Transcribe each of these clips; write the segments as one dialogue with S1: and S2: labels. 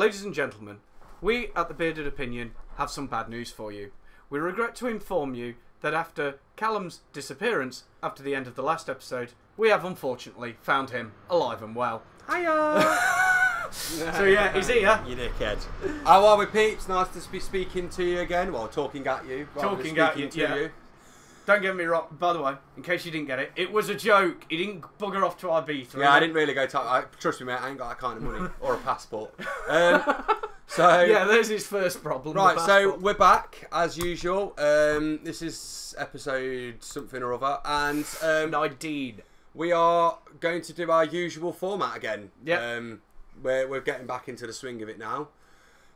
S1: Ladies and gentlemen, we at the Bearded Opinion have some bad news for you. We regret to inform you that after Callum's disappearance after the end of the last episode, we have unfortunately found him alive and well.
S2: Hiya!
S1: So yeah, he's here.
S2: You dickhead. How are we, peeps? Nice to be speaking to you again. Well, talking at you.
S1: Talking at you, yeah. Don't get me wrong, by the way, in case you didn't get it, it was a joke. He didn't bugger off to Ibiza.
S2: Yeah, I didn't really go to... Trust me, mate, I ain't got that kind of money. Or a passport. So
S1: yeah, there's his first problem.
S2: Right, so we're back, as usual. This is episode something or other. And
S1: 19.
S2: We are going to do our usual format again.
S1: Yeah.
S2: We're getting back into the swing of it now.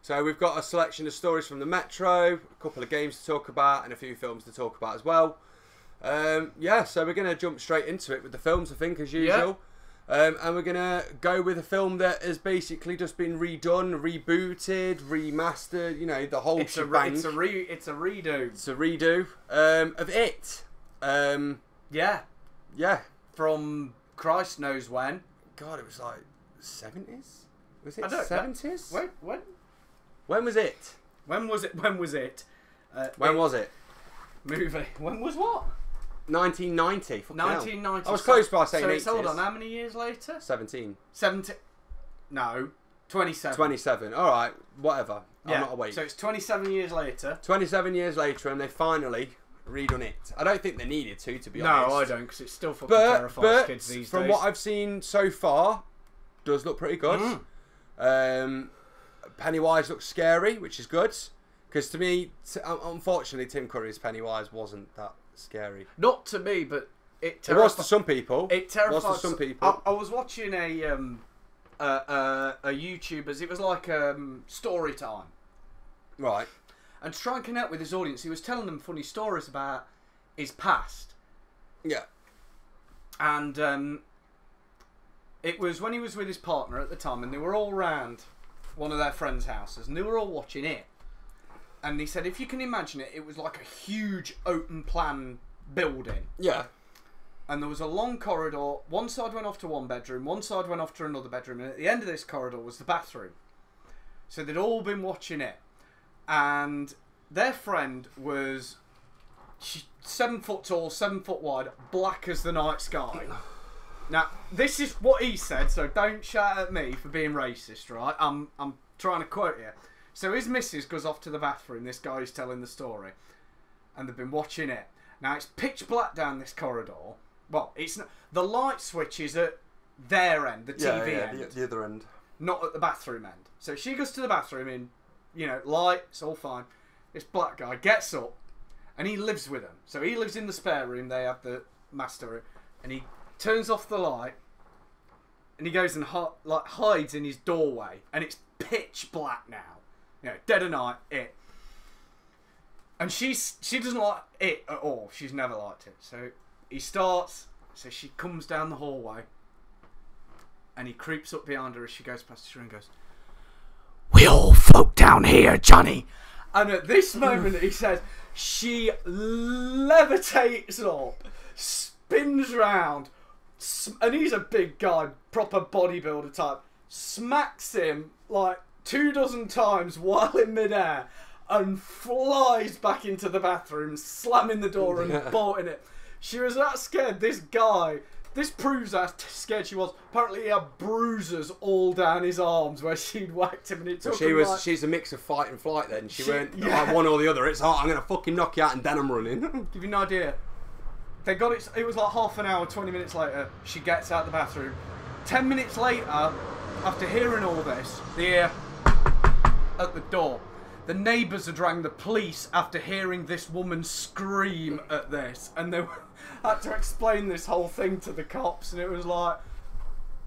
S2: So we've got a selection of stories from the Metro, a couple of games to talk about, and a few films to talk about as well. Yeah, so we're going to jump straight into it with the films, I think, as usual. Yeah. And we're going to go with a film that has basically just been redone, rebooted, remastered, you know, the whole shebang.
S1: It's a redo.
S2: It's a redo of It.
S1: Yeah.
S2: Yeah.
S1: From Christ knows when.
S2: God, it was like 70s? Was it
S1: I don't
S2: 70s?
S1: Wait, when?
S2: When was it?
S1: When was it? When was it?
S2: When was it?
S1: Movie. When was what?
S2: 1990.
S1: 1990.
S2: I was close by saying 80s.
S1: So hold on, how many years later?
S2: 17.
S1: 17. No, 27.
S2: 27. All right, whatever.
S1: Yeah.
S2: I'm not awake.
S1: So it's 27 years later.
S2: 27 years later, and they finally redone It. I don't think they needed to be honest.
S1: No, I don't, because it's still fucking terrifies kids these days.
S2: From what I've seen so far, does look pretty good. Pennywise looks scary, which is good. Because to me, unfortunately, Tim Curry's Pennywise wasn't that scary.
S1: Not to me, but it
S2: was to some people.
S1: It terrifies.
S2: It was to some people.
S1: I was watching a YouTuber's. It was like story time.
S2: Right.
S1: And to try and connect with his audience, he was telling them funny stories about his past.
S2: Yeah.
S1: And it was when he was with his partner at the time, and they were all round one of their friends' houses, and they were all watching it. And he said, if you can imagine it, it was like a huge open plan building.
S2: Yeah.
S1: And there was a long corridor. One side went off to one bedroom, one side went off to another bedroom, and at the end of this corridor was the bathroom. So they'd all been watching it. And their friend was 7 foot tall, 7 foot wide, black as the night sky. Now, this is what he said, so don't shout at me for being racist, right? I'm trying to quote you. So his missus goes off to the bathroom, this guy who's telling the story, and they've been watching it. Now, it's pitch black down this corridor. Well, it's not, the light switch is at their end, the TV end.
S2: The other end.
S1: Not at the bathroom end. So she goes to the bathroom in, you know, lights, all fine. This black guy gets up, and he lives with them. So he lives in the spare room, they have the master room, and he turns off the light, and he goes and hides in his doorway, and it's pitch black now. You know, dead of night, It. And she doesn't like It at all. She's never liked it. So he starts, so she comes down the hallway, and he creeps up behind her as she goes past the room and goes, "We all folk down here, Johnny." And at this moment, he says, she levitates up, spins round, and he's a big guy, proper bodybuilder type, smacks him like 24 times while in midair, and flies back into the bathroom, slamming the door and bolting it. She was that scared. This guy, this proves how scared she was. Apparently he had bruises all down his arms where she'd whacked him, and it took
S2: She's a mix of fight and flight then. She weren't like one or the other. It's, I'm going to fucking knock you out and then I'm running.
S1: Give you an idea. They got it. It was like half an hour, 20 minutes later. She gets out the bathroom. 10 minutes later, after hearing all this, they hear at the door. The neighbours had rang the police after hearing this woman scream at this, and they had to explain this whole thing to the cops. And it was like,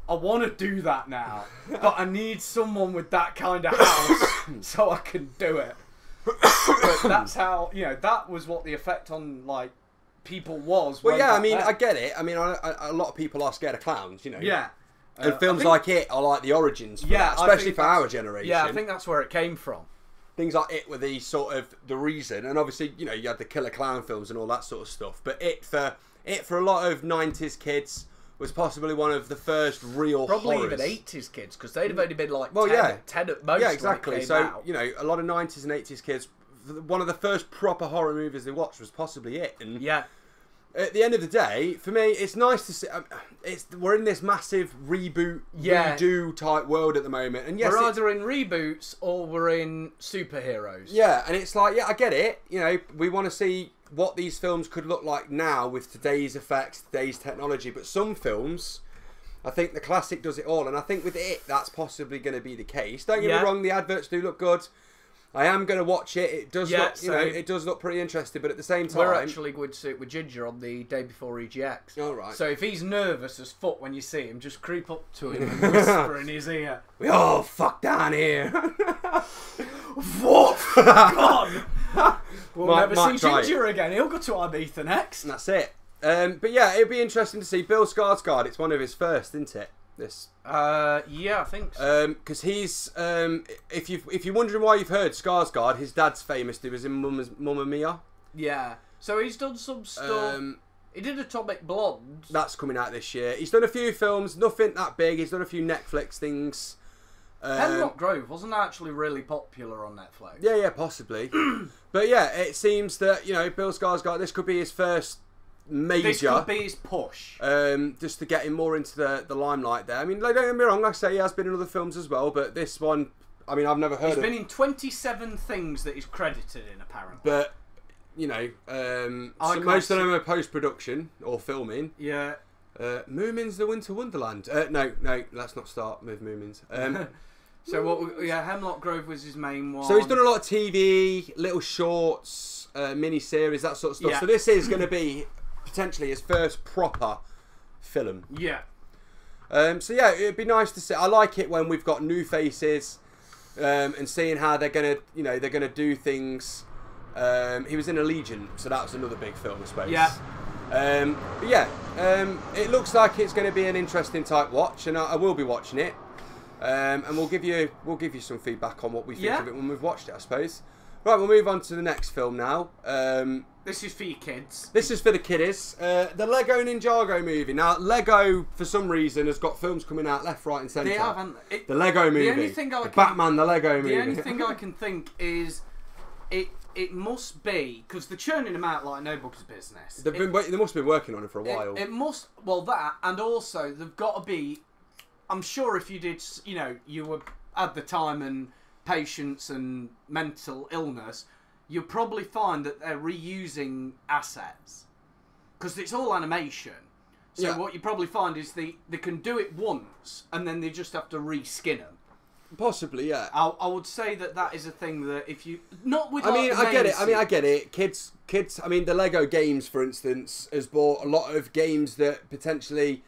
S1: I want to do that now, but I need someone with that kind of house so I can do it. But that's how, you know, that was what the effect on like people was.
S2: Well, yeah, I mean, I get it. I mean, a lot of people are scared of clowns, you know.
S1: Yeah.
S2: And films like It are like the origins for that, especially for our generation.
S1: Yeah, I think that's where it came from.
S2: Things like It were the sort of the reason, and obviously, you know, you had the killer clown films and all that sort of stuff. But It for a lot of 90s kids was possibly one of the first real
S3: Probably
S2: horrors.
S3: even 80s kids, because they'd have only been like 10 at most.
S2: Yeah,
S3: when it
S2: exactly.
S3: came
S2: So,
S3: out.
S2: you know, a lot of 90s and 80s kids, one of the first proper horror movies they watched was possibly it. And
S3: Yeah.
S2: at the end of the day, for me, it's nice to see. We're in this massive reboot, redo type world at the moment, and yes,
S3: we're either in reboots or we're in superheroes.
S2: yeah, and it's like, yeah, I get it. You know, we want to see what these films could look like now with today's effects, today's technology. But some films, I think the classic does it all, and I think with it, that's possibly going to be the case. Don't get me wrong; the adverts do look good. I am going to watch it. It does look, you know, it does look pretty interesting. But at the same time,
S3: we're actually going to see it with Ginger on the day before EGX.
S2: All right.
S3: So if he's nervous as fuck when you see him, just creep up to him and whisper in his ear.
S2: We all fuck down here.
S3: What? God! We'll never see
S2: try
S3: Ginger again. He'll go to Ibiza next.
S2: And that's it. But yeah, it'd be interesting to see Bill Skarsgård. It's one of his first, isn't it? This.
S3: Yeah, I think so.
S2: Because he's if you're wondering why you've heard Skarsgård, his dad's famous. He was in Mamma Mia.
S3: Yeah. So he's done some stuff. He did Atomic Blonde.
S2: That's coming out this year. He's done a few films, nothing that big. He's done a few Netflix things.
S3: Hemlock Grove wasn't actually really popular on Netflix.
S2: Yeah, possibly. But yeah, it seems that, you know, Bill Skarsgård, this could be his first major.
S3: This could be his push.
S2: Just to get him more into the limelight there. I mean, like, don't get me wrong, like I say, he has been in other films as well, but this one, I mean, I've never heard of.
S3: He's been in 27 things that he's credited in, apparently.
S2: But, you know, so most of them are post-production or filming.
S3: Yeah.
S2: Moomin's The Winter Wonderland. No, let's not start with Moomins.
S3: So what? Yeah, Hemlock Grove was his main one.
S2: So he's done a lot of TV, little shorts, mini-series, that sort of stuff.
S3: Yeah.
S2: So this is going to be potentially his first proper film.
S3: Yeah.
S2: So yeah, it'd be nice to see. I like it when we've got new faces and seeing how they're gonna, you know, they're gonna do things. He was in Allegiant, so that was another big film, I suppose.
S3: Yeah.
S2: But yeah, it looks like it's going to be an interesting type watch, and I will be watching it. And we'll give you some feedback on what we think of it when we've watched it, I suppose. Right, we'll move on to the next film now.
S3: This is for your kids.
S2: This is for the kiddies. The Lego Ninjago movie. Now, Lego, for some reason, has got films coming out left, right and centre.
S3: They haven't.
S2: The Lego movie.
S3: The only thing
S2: Batman, the Lego movie.
S3: The only thing I can think is it must be, because they're churning them out like nobody's business.
S2: They must have been working on it for a while.
S3: It must, well, that, and also they've got to be, I'm sure if you did, you know, you were at the time and patience and mental illness, you'll probably find that they're reusing assets. Because it's all animation. So what you probably find is they can do it once and then they just have to reskin them.
S2: Possibly, yeah.
S3: I would say that is a thing that if you... Not with...
S2: I mean, I get it. Kids. I mean, the Lego games, for instance, has bought a lot of games that potentially...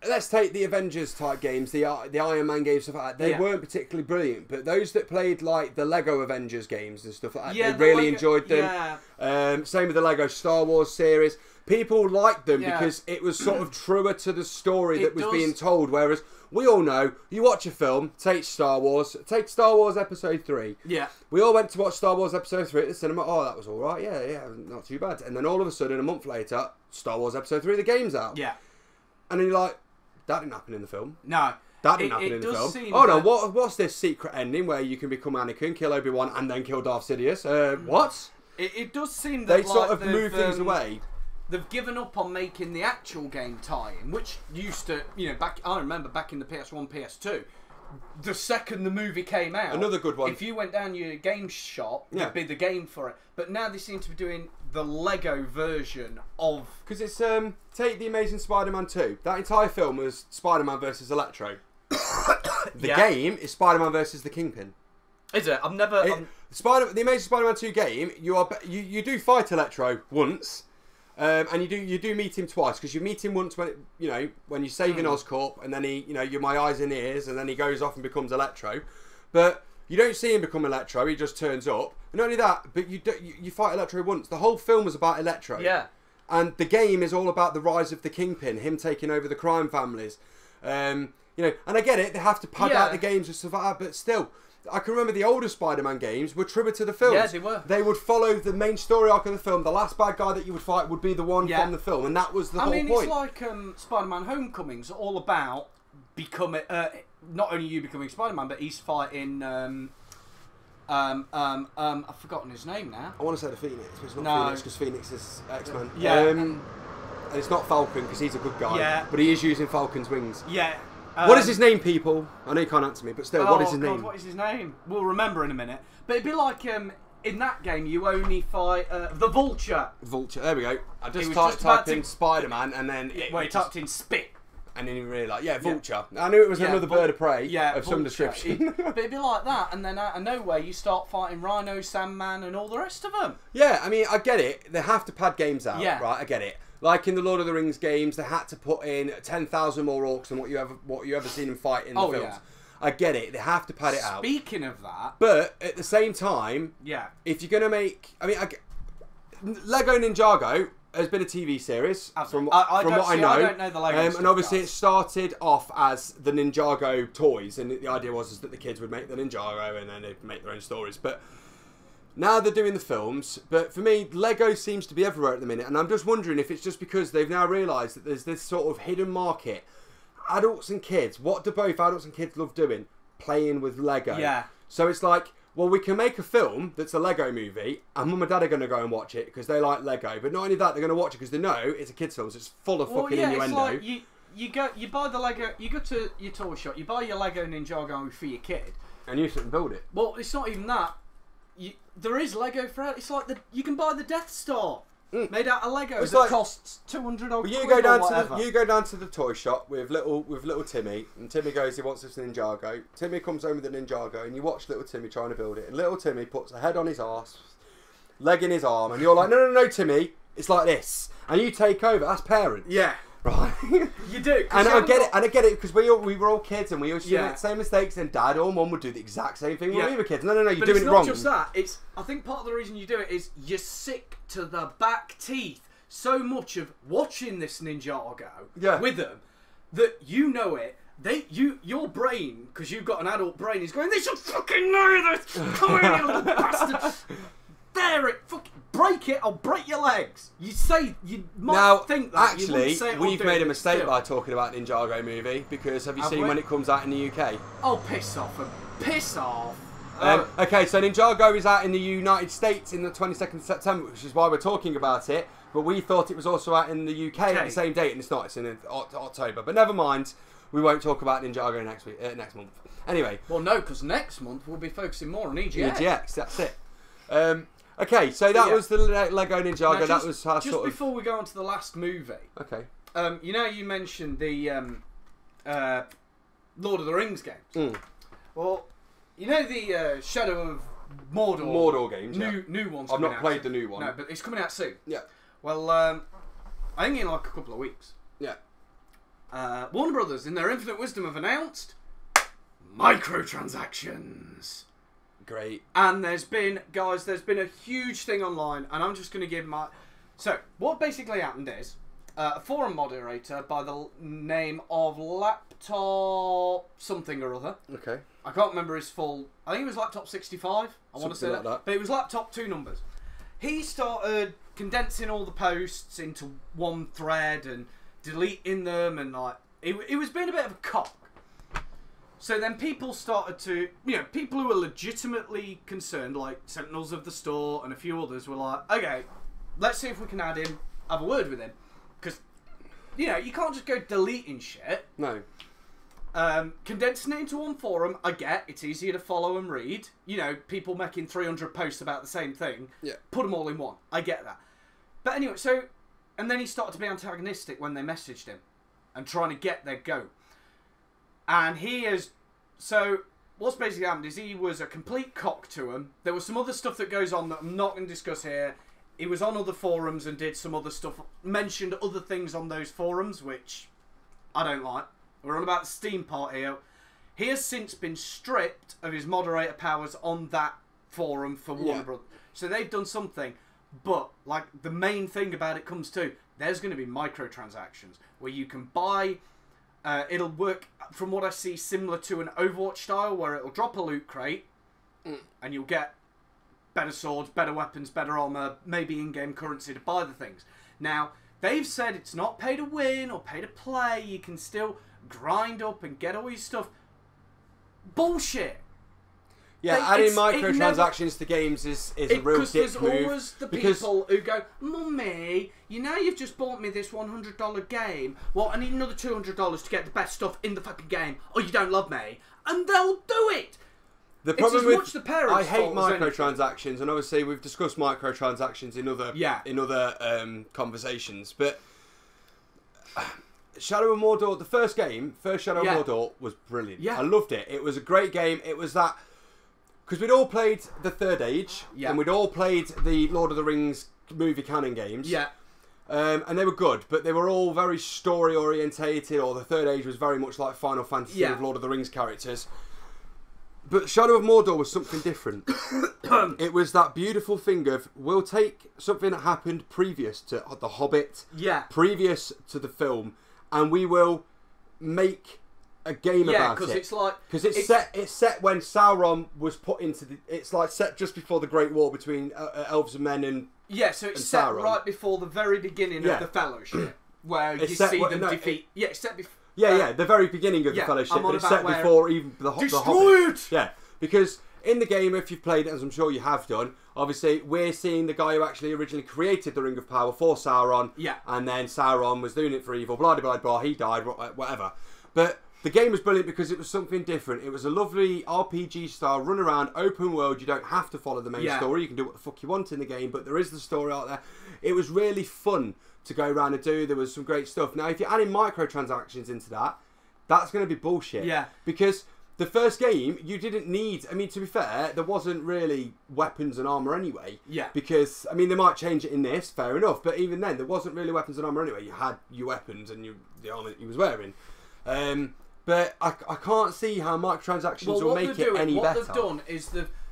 S2: Let's take the Avengers type games, the Iron Man games, stuff like that. They weren't particularly brilliant, but those that played like the Lego Avengers games and stuff like that, they really enjoyed them. Yeah. Same with the Lego Star Wars series. People liked them because it was sort of truer to the story that was being told. Whereas we all know, you watch a film, take Star Wars Episode 3.
S3: Yeah.
S2: We all went to watch Star Wars Episode 3 at the cinema. Oh, that was all right. Yeah, not too bad. And then all of a sudden, a month later, Star Wars Episode 3, the game's out.
S3: Yeah.
S2: And then you're like, that didn't happen in the film.
S3: No.
S2: That didn't happen in the film. Oh no, what's this secret ending where you can become Anakin, kill Obi-Wan, and then kill Darth Sidious? What?
S3: It does seem that
S2: they sort of move things away.
S3: They've given up on making the actual game tie-in, which used to, you know, I remember back in the PS1, PS2, the second the movie came out,
S2: another good one.
S3: If you went down your game shop, there'd be the game for it. But now they seem to be doing the Lego version of...
S2: Because it's, take The Amazing Spider-Man 2. That entire film was Spider-Man versus Electro. The game is Spider-Man versus the Kingpin.
S3: Is it? I've never...
S2: The Amazing Spider-Man 2 game, you do fight Electro once... and you do meet him twice, because you meet him once when when you're saving Oscorp, and then you're my eyes and ears, and then he goes off and becomes Electro, but you don't see him become Electro. He just turns up, and not only that, but you fight Electro once. The whole film was about Electro, and the game is all about the rise of the Kingpin, him taking over the crime families, and I get it, they have to pad out the games and stuff like that, but still. I can remember the older Spider-Man games were truer to the films.
S3: Yeah, they were.
S2: They would follow the main story arc of the film. The last bad guy that you would fight would be the one from the film, and that was the whole point.
S3: It's like Spider-Man Homecoming's all about becoming not only you becoming Spider-Man, but he's fighting. I've forgotten his name now.
S2: I want to say the Phoenix, but it's not Phoenix because Phoenix is X-Men.
S3: Yeah.
S2: And it's not Falcon because he's a good guy.
S3: Yeah.
S2: But he is using Falcon's wings.
S3: Yeah.
S2: What is his name, people? I know you can't answer me, but still, what is his name?
S3: What is his name? We'll remember in a minute. But it'd be like in that game, you only fight the Vulture.
S2: Vulture. There we go. I just
S3: was
S2: typed in Spider-Man and then
S3: he typed in spit.
S2: And then he realised, Vulture. Yeah. I knew it was another bird of prey of some
S3: Vulture.
S2: description.
S3: But it'd be like that, and then out of nowhere you start fighting Rhino, Sandman, and all the rest of them.
S2: Yeah, I mean, I get it. They have to pad games out,
S3: Yeah.
S2: right? I get it. Like in the Lord of the Rings games, they had to put in 10,000 more orcs than what you ever seen them fight in the films.
S3: Yeah.
S2: I get it. They have to pad it out.
S3: Speaking of that,
S2: But at the same time, if you're going to make... I mean, Lego Ninjago has been a TV series, from what I know.
S3: I don't know the Lego stuff,
S2: and obviously
S3: guys.
S2: it started off as the Ninjago toys, and the idea was that the kids would make the Ninjago and then they'd make their own stories. But now they're doing the films. But for me, Lego seems to be everywhere at the minute, and I'm just wondering if it's just because they've now realised that there's this sort of hidden market. Adults and kids, what do both adults and kids love doing? Playing with Lego.
S3: Yeah.
S2: So it's like, well, we can make a film that's a Lego movie, and Mum and Dad are going to go and watch it because they like Lego. But not only that, they're going to watch it because they know it's a kids' film, so it's full of fucking innuendo.
S3: It's like you buy the Lego, you go to your toy shop, you buy your Lego Ninjago for your kid,
S2: and you sit and build it.
S3: Well, it's not even that. There is Lego for it. It's like you can buy the Death Star made out of Lego that costs 200 odd quid
S2: you go down to the toy shop with little Timmy, and Timmy goes, he wants this Ninjago. Timmy comes home with the Ninjago, and you watch little Timmy trying to build it, and little Timmy puts a head on his arse, leg in his arm, and you're like, no, Timmy, it's like this, and you take over. That's parents.
S3: Yeah.
S2: Right.
S3: You do.
S2: And I get it, because we were all kids, and we used to make the same mistakes, and Dad or Mum would do the exact same thing when we were kids. No, you're doing it wrong.
S3: But it's not just that. I think part of the reason you do it is you're sick to the back teeth so much of watching this Ninjago with them that you know it. Your brain, because you've got an adult brain, is going, they should fucking know this. Come here, you little bastard. There it, break it, I'll break your legs. You might think that.
S2: Actually, we've made a mistake by talking about Ninjago movie, because have you seen when it comes out in the UK?
S3: Oh, piss off. Piss off.
S2: Okay, so Ninjago is out in the United States in the 22nd of September, which is why we're talking about it, but we thought it was also out in the UK at the same date, and it's not, it's in October. But never mind, we won't talk about Ninjago next month. Anyway.
S3: Well, no, because next month we'll be focusing more on EGX.
S2: EGX, that's it. Okay, so that was the Lego Ninjago.
S3: Now,
S2: that was our
S3: just
S2: sort of...
S3: before we go on to the last movie.
S2: Okay.
S3: You mentioned the Lord of the Rings games. Well, you know the Shadow of Mordor
S2: games.
S3: New ones.
S2: I've not played the new one.
S3: No, but it's coming out soon.
S2: Yeah.
S3: Well, I think in like a couple of weeks.
S2: Yeah.
S3: Warner Brothers, in their infinite wisdom, have announced microtransactions.
S2: Great.
S3: And there's been a huge thing online, and I'm just going to give my... So, what basically happened is, a forum moderator by the name of Laptop something or other.
S2: Okay.
S3: I can't remember his full... I think it was Laptop 65. I want to say
S2: like that.
S3: But it was Laptop 2 numbers. He started condensing all the posts into one thread and deleting them, and like... It was being a bit of a cock. So then people started to, people who were legitimately concerned, like Sentinels of the Store and a few others, were like, okay, let's see if we can have a word with him. Because, you can't just go deleting shit.
S2: No.
S3: Condensing it into one forum, I get, it's easier to follow and read. People making 300 posts about the same thing.
S2: Yeah. Put
S3: them all in one. I get that. But anyway, and then he started to be antagonistic when they messaged him and trying to get their goat. And so what's basically happened is he was a complete cock to him. There was some other stuff that goes on that I'm not going to discuss here. He was on other forums and did some other stuff, mentioned other things on those forums, which I don't like. We're on about the Steam part here. He has since been stripped of his moderator powers on that forum for Warner Brothers. So they've done something. But, like, the main thing about it comes to, there's going to be microtransactions where you can buy... it'll work, from what I see, similar to an Overwatch style, where it'll drop a loot crate,
S1: and you'll get better swords, better weapons, better armor, maybe in-game currency to buy the things. Now, they've said it's not pay to win or pay to play. You can still grind up and get all your stuff. Bullshit.
S2: Yeah, adding microtransactions to games is a real dick move. Because
S1: there's always the people who go, Mummy, you know you've just bought me this $100 game. Well, I need another $200 to get the best stuff in the fucking game, or you don't love me. And they'll do it.
S2: The problem with
S1: the parents'
S2: I hate
S1: fault as
S2: microtransactions, and obviously we've discussed microtransactions in other conversations, but Shadow of Mordor, the first Shadow of Mordor was brilliant. Yeah. I loved it. It was a great game. It was that... Because we'd all played the Third Age, and we'd all played the Lord of the Rings movie canon games. Yeah. And they were good, but they were all very story orientated, or the Third Age was very much like Final Fantasy with Lord of the Rings characters. But Shadow of Mordor was something different. It was that beautiful thing of, we'll take something that happened previous to The Hobbit, previous to the film, and we will make a game about it. Because it's set when Sauron was put into the... It's like set just before the Great War between elves and men and so it's set Sauron. Right
S1: before the very beginning of the Fellowship, where you see them defeat... it's set before...
S2: the very beginning of the Fellowship, but it's set before even the Hobbit. Yeah, because in the game, if you've played it, as I'm sure you have done, obviously we're seeing the guy who actually originally created the Ring of Power for Sauron, and then Sauron was doing it for evil, blah, blah, blah, blah, he died, whatever. But the game was brilliant because it was something different. It was a lovely RPG style, run around, open world. You don't have to follow the main story. You can do what the fuck you want in the game, but there is the story out there. It was really fun to go around and do. There was some great stuff. Now, if you're adding microtransactions into that, that's going to be bullshit. Yeah. Because the first game, you didn't need... I mean, to be fair, there wasn't really weapons and armour anyway. Yeah. Because, I mean, they might change it in this, fair enough, but even then, there wasn't really weapons and armour anyway. You had your weapons and the armour that you was wearing. But I can't see how microtransactions will make it any better.
S1: What they've done is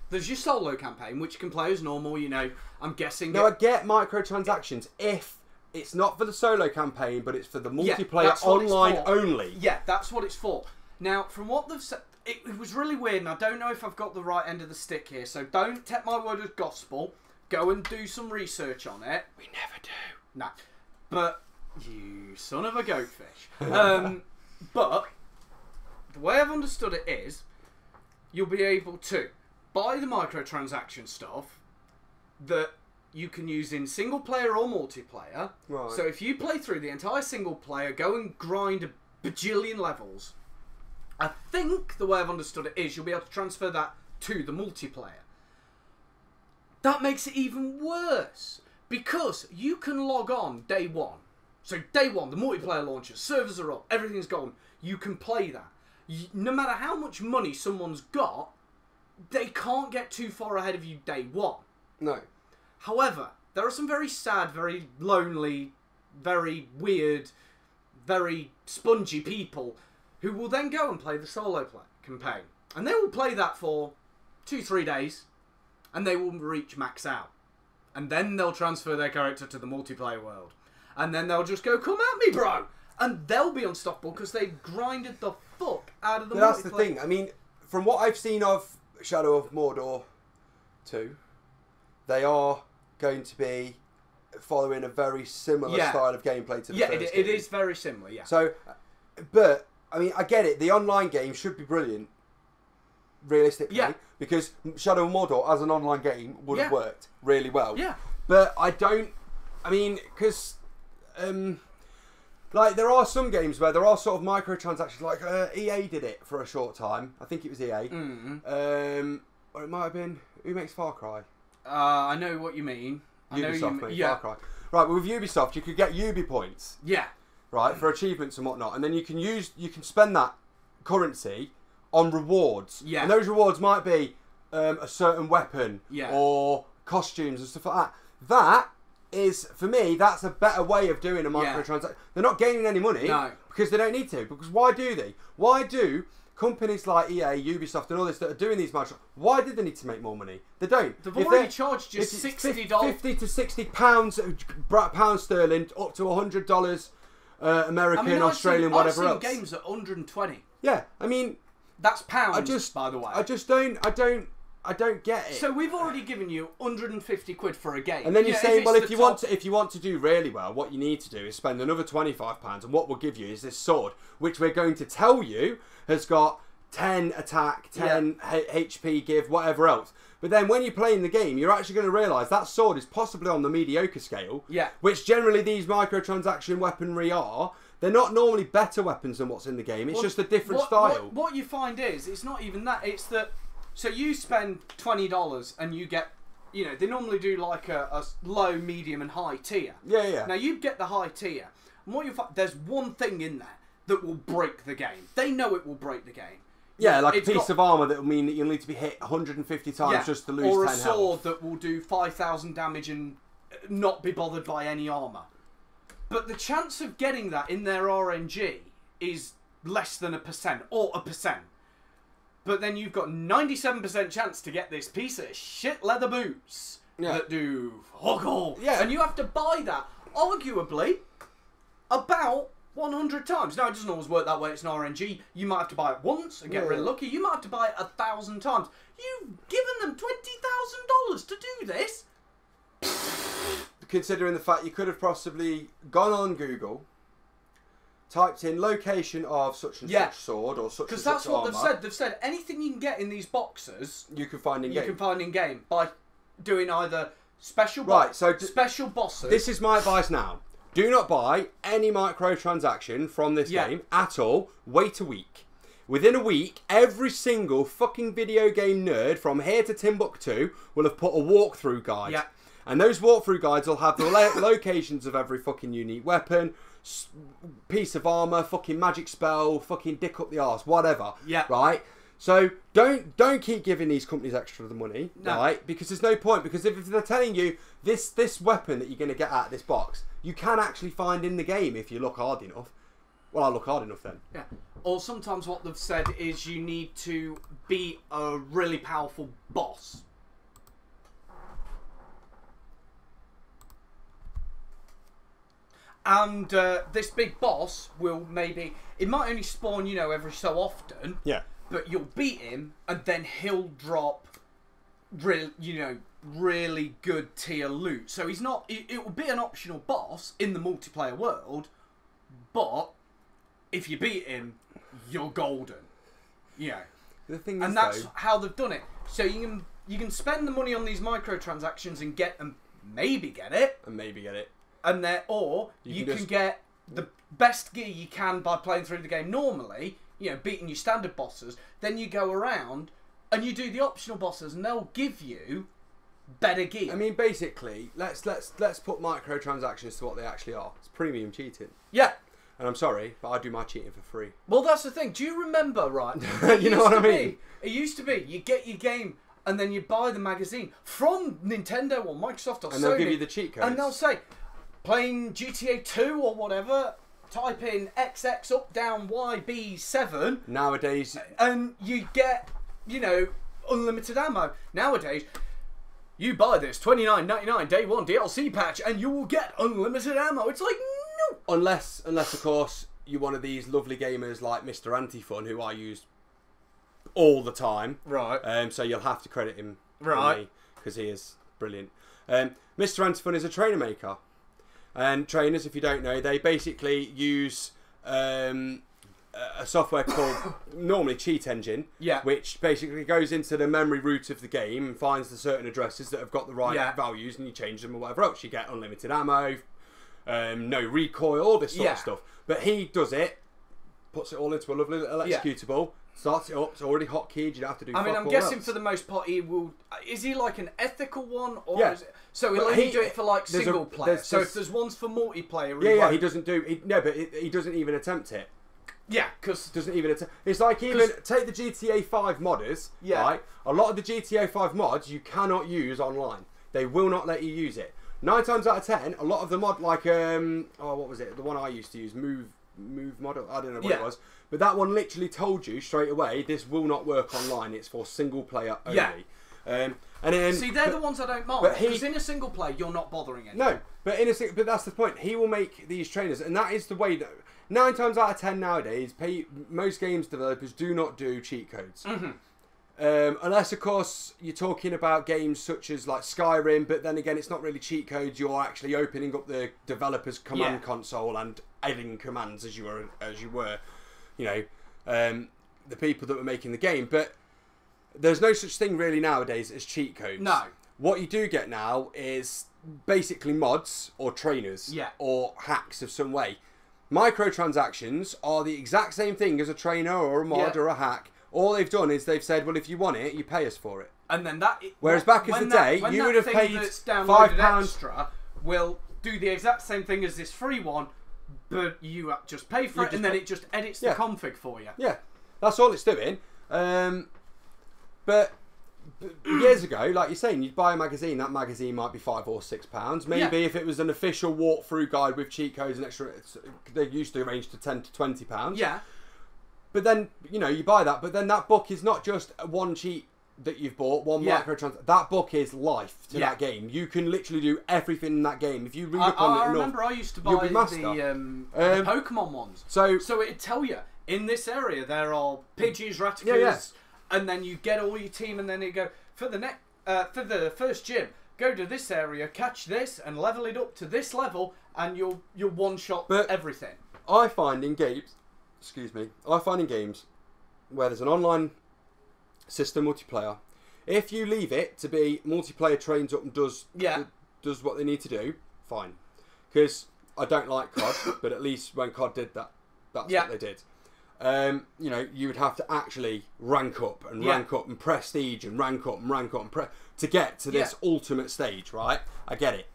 S1: there's your solo campaign, which you can play as normal, you know, I'm guessing...
S2: Now, I get microtransactions if it's not for the solo campaign, but it's for the multiplayer online only.
S1: Yeah, that's what it's for. Now, from what they've said... It was really weird, and I don't know if I've got the right end of the stick here, so don't take my word as gospel. Go and do some research on it.
S2: We never do.
S1: No. But, you son of a goatfish. But... The way I've understood it is, you'll be able to buy the microtransaction stuff that you can use in single player or multiplayer. Right. So if you play through the entire single player, go and grind a bajillion levels, I think the way I've understood it is you'll be able to transfer that to the multiplayer. That makes it even worse, because you can log on day one. So day one, the multiplayer launches, servers are up, everything's gone. You can play that. No matter how much money someone's got, they can't get too far ahead of you day one.
S2: No.
S1: However, there are some very sad, very lonely, very weird, very spongy people who will then go and play the solo campaign. And they will play that for 2-3 days, and they will reach max out. And then they'll transfer their character to the multiplayer world. And then they'll just go, come at me, bro! And they'll be unstoppable because they've grinded the fuck out of the multiplayer.
S2: That's the thing. I mean, from what I've seen of Shadow of Mordor 2, they are going to be following a very similar style of gameplay to the first game.
S1: It is very similar, yeah.
S2: So, but, I mean, I get it. The online game should be brilliant, realistically, because Shadow of Mordor as an online game would have worked really well. Yeah. But I don't... I mean, because... like, there are some games where there are sort of microtransactions, like EA did it for a short time. I think it was EA. Mm-hmm. Or it might have been... Who makes Far Cry?
S1: I know what you mean.
S2: Ubisoft makes Far Cry. Right, well, with Ubisoft, you could get Ubi points. Yeah. Right, for achievements and whatnot. And then you can spend that currency on rewards. Yeah. And those rewards might be a certain weapon or costumes and stuff like that. That is, for me, that's a better way of doing a microtransaction. They're not gaining any money because they don't need to. Because why do they? Why do companies like EA, Ubisoft and all this that are doing these microtransactions, why did they need to make more money? They don't.
S1: They've already charged just $60.
S2: $50 to £60 pounds sterling, up to $100 American, Australian, whatever else.
S1: I've seen games at 120.
S2: Yeah, I mean...
S1: That's pounds, by the way.
S2: I don't I don't get it.
S3: So we've already given you 150 quid for a game.
S2: And then you're saying, well, if you
S3: top...
S2: want to do really well, what you need to do is spend another £25, and what we'll give you is this sword, which we're going to tell you has got 10 attack, 10 HP give, whatever else. But then when you're playing the game, you're actually going to realise that sword is possibly on the mediocre scale, which generally these microtransaction weaponry are. They're not normally better weapons than what's in the game. It's just a different style.
S3: What you find is, it's not even that. It's that, so you spend $20 and you get, you know, they normally do like a low, medium and high tier.
S2: Yeah.
S3: Now you get the high tier. And what you find, there's one thing in there that will break the game. They know it will break the game.
S2: Yeah, like a piece of armour that will mean that you'll need to be hit 150 times just to lose 10 health.
S3: Or a sword that will do 5,000 damage and not be bothered by any armour. But the chance of getting that in their RNG is less than 1% or 1%. But then you've got 97% chance to get this piece of shit leather boots that do fuck all.
S2: Yeah.
S3: And you have to buy that, arguably, about 100 times. Now, it doesn't always work that way. It's an RNG. You might have to buy it once and get really lucky. You might have to buy it 1,000 times. You've given them $20,000 to do this.
S2: Considering the fact you could have possibly gone on Google, typed in location of such and such sword or such and such armour. Because
S3: that's what they've said. They've said anything you can get in these boxes,
S2: you can find in game.
S3: You can find in game by doing either special special bosses.
S2: This is my advice now. Do not buy any microtransaction from this game at all. Wait a week. Within a week, every single fucking video game nerd from here to Timbuktu will have put a walkthrough guide.
S3: Yeah.
S2: And those walkthrough guides will have the locations of every fucking unique weapon, piece of armour, fucking magic spell, fucking dick up the arse, whatever.
S3: Yeah.
S2: Right? So don't keep giving these companies extra the money, right? Because there's no point. Because if they're telling you this weapon that you're going to get out of this box, you can actually find in the game if you look hard enough. Well, I'll look hard enough then.
S3: Yeah. Or sometimes what they've said is you need to be a really powerful boss. And this big boss will maybe... It might only spawn, you know, every so often.
S2: Yeah.
S3: But you'll beat him, and then he'll drop, really good tier loot. So he's not... It will be an optional boss in the multiplayer world, but if you beat him, you're golden. Yeah.
S2: The thing is,
S3: and that's how they've done it. So you can spend the money on these microtransactions and get and maybe get it. And you can get the best gear you can by playing through the game normally, you know, beating your standard bosses. Then you go around and you do the optional bosses, and they'll give you better gear.
S2: I mean, basically, let's put microtransactions to what they actually are. It's premium cheating.
S3: Yeah.
S2: And I'm sorry, but I do my cheating for free.
S3: Well, that's the thing. Do you remember, right?
S2: You know what I mean?
S3: It used to be, you get your game and then you buy the magazine from Nintendo or Microsoft or Sony.
S2: And they'll give you the cheat codes.
S3: And they'll say, playing GTA 2 or whatever, type in XX up down YB7.
S2: Nowadays.
S3: And you get, you know, unlimited ammo. Nowadays, you buy this $29.99 day one DLC patch and you will get unlimited ammo. It's like, no.
S2: Unless of course, you're one of these lovely gamers like Mr. Antifun, who I use all the time.
S3: Right.
S2: So you'll have to credit him.
S3: Right.
S2: Because he is brilliant. Mr. Antifun is a trainer maker. And trainers, if you don't know, they basically use a software called normally Cheat Engine, which basically goes into the memory root of the game and finds the certain addresses that have got the right values, and you change them or whatever else. You get unlimited ammo, no recoil, all this sort of stuff. But he does it, puts it all into a lovely little executable, starts it up, it's already hotkeyed, you don't have to do
S3: I mean, I'm guessing
S2: else.
S3: for the most part he will... Is he like an ethical one? Or is it, so he'll only do it for like single player. So if there's ones for multiplayer...
S2: he doesn't do... but he doesn't even attempt it.
S3: Yeah, because...
S2: Doesn't even attempt... It's like even... Take the GTA 5 modders, right? A lot of the GTA 5 mods you cannot use online. They will not let you use it. 9 times out of 10, a lot of the mod, like... what was it? The one I used to use, Move model, I don't know what it was, but that one literally told you straight away this will not work online. It's for single player only. And then
S3: see, they're the ones I don't mind, because in a single player you're not bothering anyone.
S2: No, but but that's the point. He will make these trainers, and that is the way that 9 times out of 10 nowadays, most games developers do not do cheat codes. Unless, of course, you're talking about games such as like Skyrim, but then again, it's not really cheat codes. You're actually opening up the developer's command console and adding commands as you were, you know, the people that were making the game. But there's no such thing really nowadays as cheat codes.
S3: No.
S2: What you do get now is basically mods or trainers or hacks of some way. Microtransactions are the exact same thing as a trainer or a mod or a hack. All they've done is they've said, well, if you want it, you pay us for it.
S3: And then that...
S2: Whereas back in the day, you would have paid £5.
S3: Extra will do the exact same thing as this free one, but you just pay for it, and then it just edits the config for you.
S2: Yeah, that's all it's doing. But years ago, like you're saying, you'd buy a magazine. That magazine might be £5 or £6. Maybe if it was an official walkthrough guide with cheat codes and extra, they used to range to £10 to £20.
S3: Yeah.
S2: But then, you know, you buy that, but then that book is not just one cheat that you've bought, one microtransaction. That book is life to that game. You can literally do everything in that game. If you read up on it enough,
S3: I remember I used to buy the Pokemon ones. So it'd tell you, in this area, there are Pidgeys, Raticas, and then you get all your team, and then it go, for the first gym, go to this area, catch this, and level it up to this level, and you'll one-shot everything.
S2: I find in games... where there's an online system multiplayer, if you leave it to be multiplayer trains up and does what they need to do, fine. Because I don't like COD, but at least when COD did that, that's what they did. You know, you would have to actually rank up and rank up and prestige and rank up and rank up and to get to this ultimate stage, right? I get it.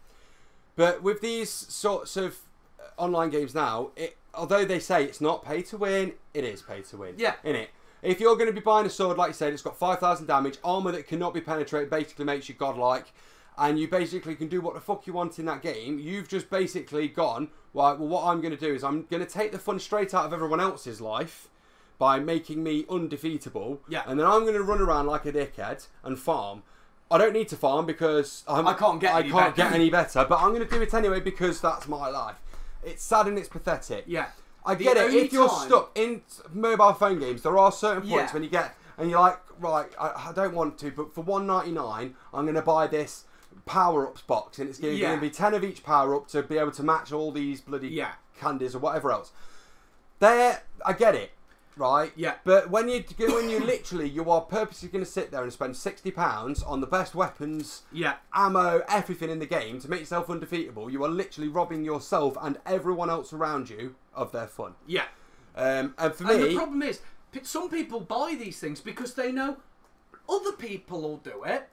S2: But with these sorts of online games now, although they say it's not pay to win, it is pay to win. Yeah. Innit? If you're going to be buying a sword, like you said, it's got 5,000 damage, armour that cannot be penetrated, basically makes you godlike, and you basically can do what the fuck you want in that game, you've just basically gone, right, well, what I'm going to do is I'm going to take the fun straight out of everyone else's life by making me undefeatable, and then I'm going to run around like a dickhead and farm. I don't need to farm because I can't get any better, but I'm going to do it anyway because that's my life. It's sad and it's pathetic. Yeah. I get it. If you're stuck in mobile phone games, there are certain points when you get... And you're like, right, I don't want to, but for $1.99, I'm going to buy this power-ups box. And it's going to be 10 of each power-up to be able to match all these bloody candies or whatever else. I get it. Right? Yeah. But when you literally, you are purposely going to sit there and spend £60 on the best weapons, ammo, everything in the game to make yourself undefeatable, you are literally robbing yourself and everyone else around you of their fun. Yeah. And for me... And
S3: the problem is, some people buy these things because they know other people will do it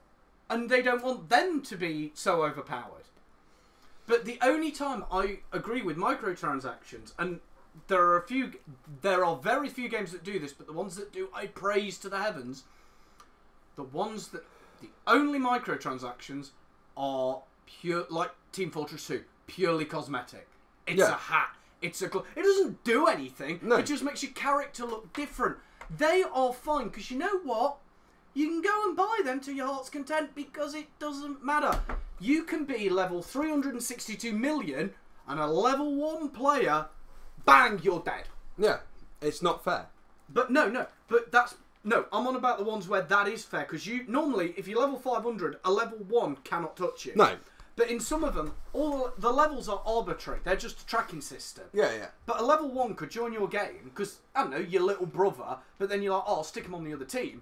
S3: and they don't want them to be so overpowered. But the only time I agree with microtransactions, and there are very few games that do this, but the ones that do, I praise to the heavens. The only microtransactions are pure, like Team Fortress 2, purely cosmetic. It's a hat. It doesn't do anything. No. It just makes your character look different. They are fine, because you know what? You can go and buy them to your heart's content because it doesn't matter. You can be level 362 million and a level 1 player... Bang, you're dead.
S2: Yeah, it's not fair.
S3: But I'm on about the ones where that is fair, because normally, if you're level 500, a level 1 cannot touch you. No. But in some of them, all the levels are arbitrary. They're just a tracking system. Yeah, yeah. But a level 1 could join your game, because, I don't know, your little brother, but then you're like, oh, I'll stick him on the other team.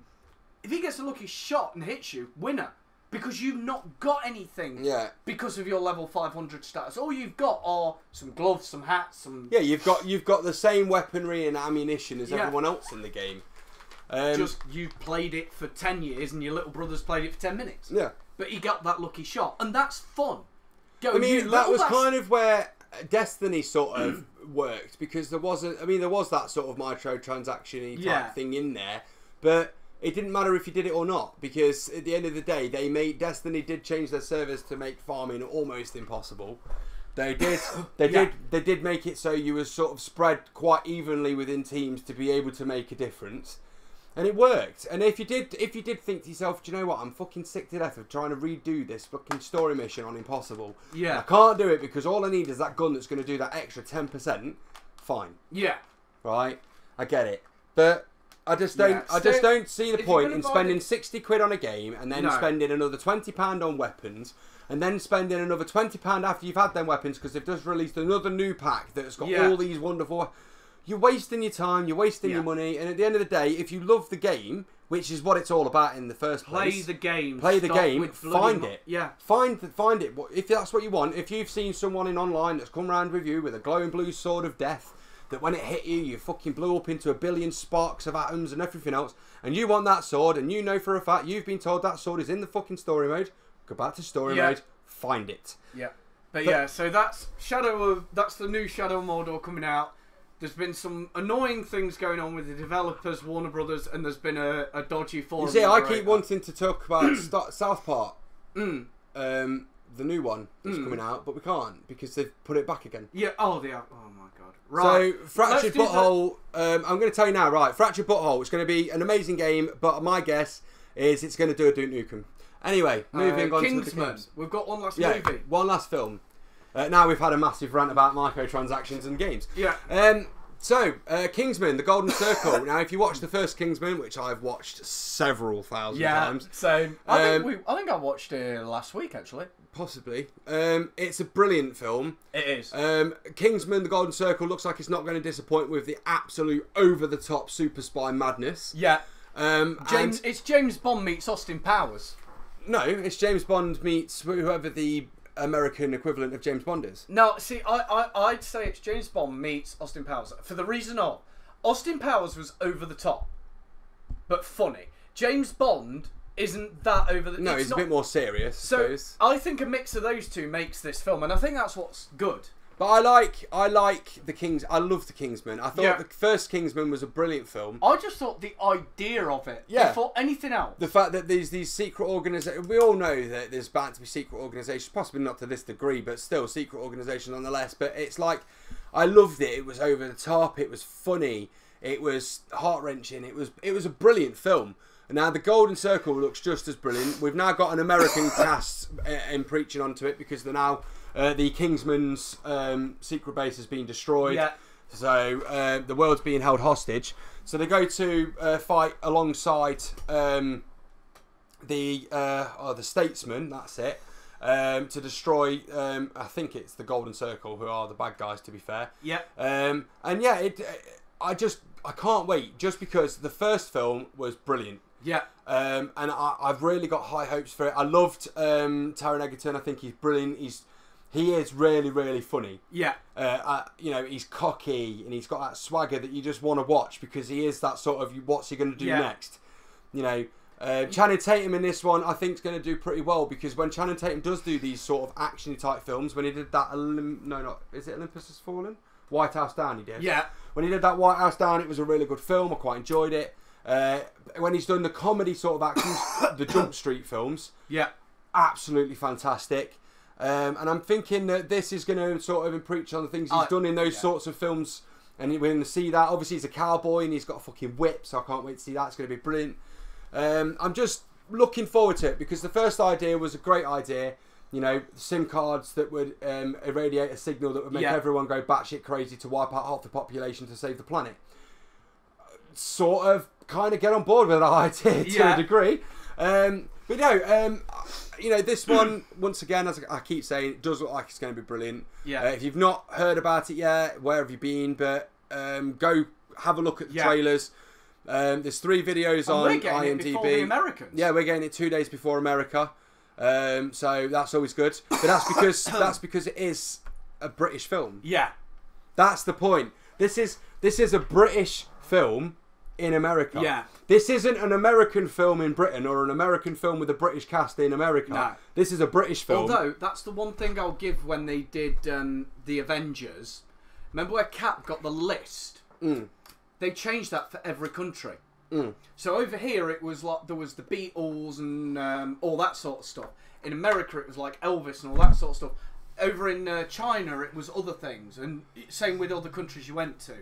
S3: If he gets a lucky shot and hits you, winner. Because you've not got anything because of your level 500 status. All you've got are some gloves, some hats, some...
S2: Yeah, you've got the same weaponry and ammunition as everyone else in the game.
S3: Just you've played it for 10 years and your little brother's played it for 10 minutes. Yeah. But he got that lucky shot. And that's fun.
S2: That was kind of where Destiny sort of worked. Because there was that sort of microtransaction-y type thing in there. But... it didn't matter if you did it or not, because at the end of the day, Destiny did change their servers to make farming almost impossible. They did make it so you were sort of spread quite evenly within teams to be able to make a difference, and it worked. And if you did think to yourself, do you know what? I'm fucking sick to death of trying to redo this fucking story mission on Impossible. Yeah, I can't do it because all I need is that gun that's going to do that extra 10%. Fine. Yeah. Right. I get it, but. I just don't see the
S1: if
S2: point
S1: you're
S2: in
S1: gonna buy
S2: spending
S1: the-
S2: 60 quid on a game and then
S1: No.
S2: spending another £20 on weapons and then spending another £20 after you've had them weapons because they've just released another new pack that's got
S1: Yeah.
S2: all these wonderful... You're wasting your time, you're wasting your money, and at the end of the day, if you love the game, which is what it's all about in the first place...
S1: Play the game.
S2: Play the
S1: Stop
S2: game,
S1: with bloody
S2: find it.
S1: Yeah.
S2: Find it. If that's what you want, if you've seen someone in online that's come round with you with a glowing blue sword of death, that when it hit you, you fucking blew up into a billion sparks of atoms and everything else, and you want that sword, and you know for a fact you've been told that sword is in the fucking story mode, go back to story mode, find it.
S1: Yeah. But yeah, so that's the new Shadow of Mordor coming out. There's been some annoying things going on with the developers, Warner Brothers, and there's been a dodgy forum.
S2: You see, I
S1: moderator.
S2: keep wanting to talk about South Park, the new one that's coming out, but we can't because they've put it back again.
S1: Yeah. Oh, they are. Oh my god. Right.
S2: So, Fractured
S1: Let's do
S2: Butthole, I'm going to tell you now, right, Fractured Butthole, it's going to be an amazing game, but my guess is it's going to do a Duke Nukem. Anyway, moving on to the
S1: Kingsman.
S2: games.
S1: We've got one last
S2: Yeah,
S1: movie.
S2: one last film. Now we've had a massive rant about microtransactions and games.
S1: Yeah.
S2: So, Kingsman, The Golden Circle. Now, if you watch the first Kingsman, which I've watched several thousand times.
S3: So I think I watched it last week actually.
S2: Possibly. It's a brilliant film.
S3: It is.
S2: Kingsman, The Golden Circle looks like it's not going to disappoint with the absolute over-the-top super spy madness.
S3: Yeah.
S2: James,
S3: It's James Bond meets Austin Powers.
S2: no, it's James Bond meets whoever the American equivalent of James Bond is.
S3: No, see, I'd say it's James Bond meets Austin Powers for the reason of Austin Powers was over the top, but funny. James Bond isn't that over the.
S2: No,
S3: it's
S2: it's
S3: not,
S2: a bit more serious, I
S3: So
S2: suppose.
S3: I think a mix of those two makes this film, and I think that's what's good.
S2: But I like the Kings. I love the Kingsman. I thought
S1: Yeah.
S2: the first Kingsman was a brilliant film.
S3: I just thought the idea of it,
S2: Yeah.
S3: before anything else.
S2: The fact that these secret organisations, we all know that there's bound to be secret organisations, possibly not to this degree, but still secret organisations nonetheless. But it's like, I loved it. It was over the top. It was funny. It was heart wrenching. It was a brilliant film. And now the Golden Circle looks just as brilliant. We've now got an American cast in preaching onto it because they're now the Kingsman's secret base has been destroyed.
S3: Yeah.
S2: So the world's being held hostage. So they go to fight alongside the Statesman. That's it. To destroy, I think it's the Golden Circle, who are the bad guys. To be fair.
S3: Yeah.
S2: And yeah, I can't wait. Just because the first film was brilliant.
S3: Yeah.
S2: And I've really got high hopes for it. I loved Taron Egerton. I think he's brilliant. He is really, really funny.
S3: Yeah.
S2: He's cocky and he's got that swagger that you just want to watch because he is that sort of, what's he going to do next? Channing Tatum in this one I think is going to do pretty well because when Channing Tatum does do these sort of action type films, when he did that, is it Olympus Has Fallen? White House Down he did.
S3: Yeah.
S2: When he did that White House Down, it was a really good film. I quite enjoyed it. When he's done the comedy sort of actions, the Jump Street films,
S3: Yeah.
S2: absolutely fantastic. And I'm thinking that this is going to sort of preach on the things he's done in those sorts of films. And we're going to see that. Obviously, he's a cowboy and he's got a fucking whip, so I can't wait to see that. It's going to be brilliant. I'm just looking forward to it because the first idea was a great idea. SIM cards that would irradiate a signal that would make everyone go batshit crazy to wipe out half the population to save the planet. Sort of, kind of get on board with that idea to a degree. But no, this one, once again, as I keep saying, it does look like it's going to be brilliant.
S3: Yeah.
S2: If you've not heard about it yet, where have you been? But go have a look at the trailers. There's 3 videos on
S3: we're getting
S2: IMDb.
S3: it before the Americans.
S2: Yeah, we're getting it 2 days before America. So that's always good. But that's because it is a British film.
S3: Yeah.
S2: That's the point. This is a British film in America.
S3: Yeah.
S2: This isn't an American film in Britain or an American film with a British cast in America.
S3: No.
S2: This is a British film.
S3: Although, that's the one thing I'll give when they did the Avengers. Remember where Cap got the list? They changed that for every country. So over here it was like there was the Beatles and all that sort of stuff. In America it was like Elvis and all that sort of stuff. Over in China it was other things, and same with other countries you went to.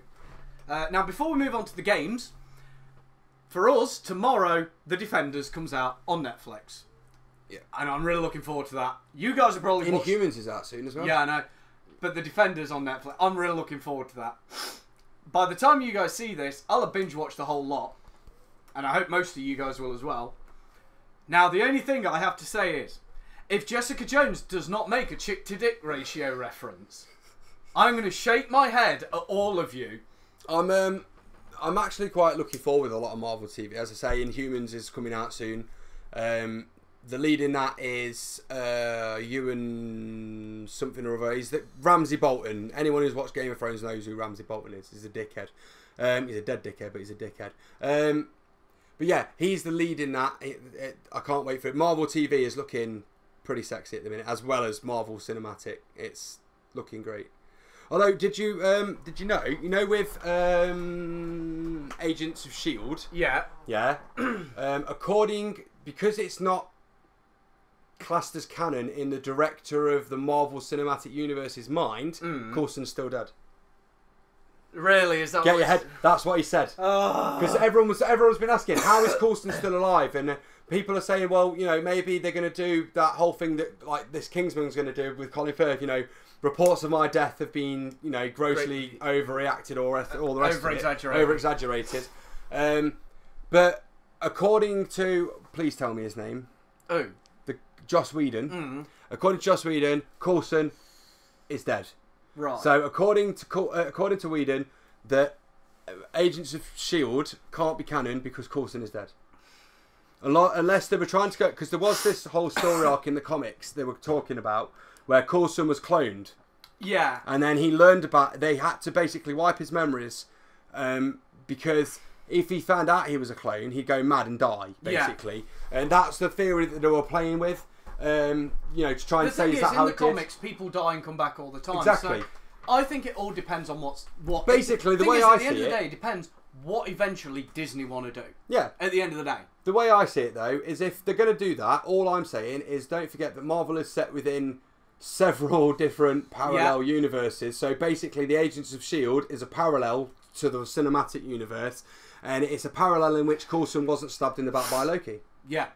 S3: Now before we move on to the games, for us tomorrow The Defenders comes out on Netflix.
S2: Yeah.
S3: And I'm really looking forward to that. You guys are probably
S2: Inhumans is out soon as well.
S3: Yeah, I know. But The Defenders on Netflix, I'm really looking forward to that. By the time you guys see this, I'll have binge watched the whole lot. and I hope most of you guys will as well. Now, the only thing I have to say is, if Jessica Jones does not make a chick to dick ratio reference, I'm going to shake my head at all of you.
S2: I'm actually quite looking forward to a lot of Marvel TV. As I say, Inhumans is coming out soon. The lead in that is Ewan something or other. He's Ramsay Bolton. Anyone who's watched Game of Thrones knows who Ramsay Bolton is. He's a dickhead. He's a dead dickhead, but he's a dickhead. But yeah, he's the lead in that. I can't wait for it. Marvel TV is looking pretty sexy at the minute, as well as Marvel Cinematic. It's looking great. Although, did you know with Agents of S.H.I.E.L.D.
S3: Yeah.
S2: Because it's not classed as canon in the director of the Marvel Cinematic Universe's mind, Coulson's still dead.
S3: Really? Is that
S2: Get your head. That's what he said. Because everyone's been asking, how is Coulson still alive? And people are saying, well, maybe they're going to do that whole thing that like this Kingsman's going to do with Colin Firth. Reports of my death have been, grossly overreacted or all the rest of it. Over-exaggerated. But according to, please tell me his name.
S3: Oh.
S2: Joss Whedon. According to Joss Whedon, Coulson is dead.
S3: Right.
S2: So according to Whedon, the Agents of S.H.I.E.L.D. can't be canon because Coulson is dead. Unless they were trying to go, because there was this whole story arc in the comics they were talking about where Coulson was cloned.
S3: Yeah.
S2: And then he learned about, they had to basically wipe his memories because if he found out he was a clone, he'd go mad and die, basically. Yeah. And that's the theory that they were playing with. To try and say, is that how it did?
S3: In the comics, people die and come back all the time.
S2: Exactly.
S3: So I think it all depends on what.
S2: Basically, the way I see it,
S3: at the end of the day, it depends what eventually Disney want to do.
S2: Yeah.
S3: At the end of the day.
S2: The way I see it, though, is if they're going to do that, all I'm saying is don't forget that Marvel is set within several different parallel universes. So basically, the Agents of S.H.I.E.L.D. is a parallel to the cinematic universe, and it's a parallel in which Coulson wasn't stabbed in the back by Loki.
S3: Yeah.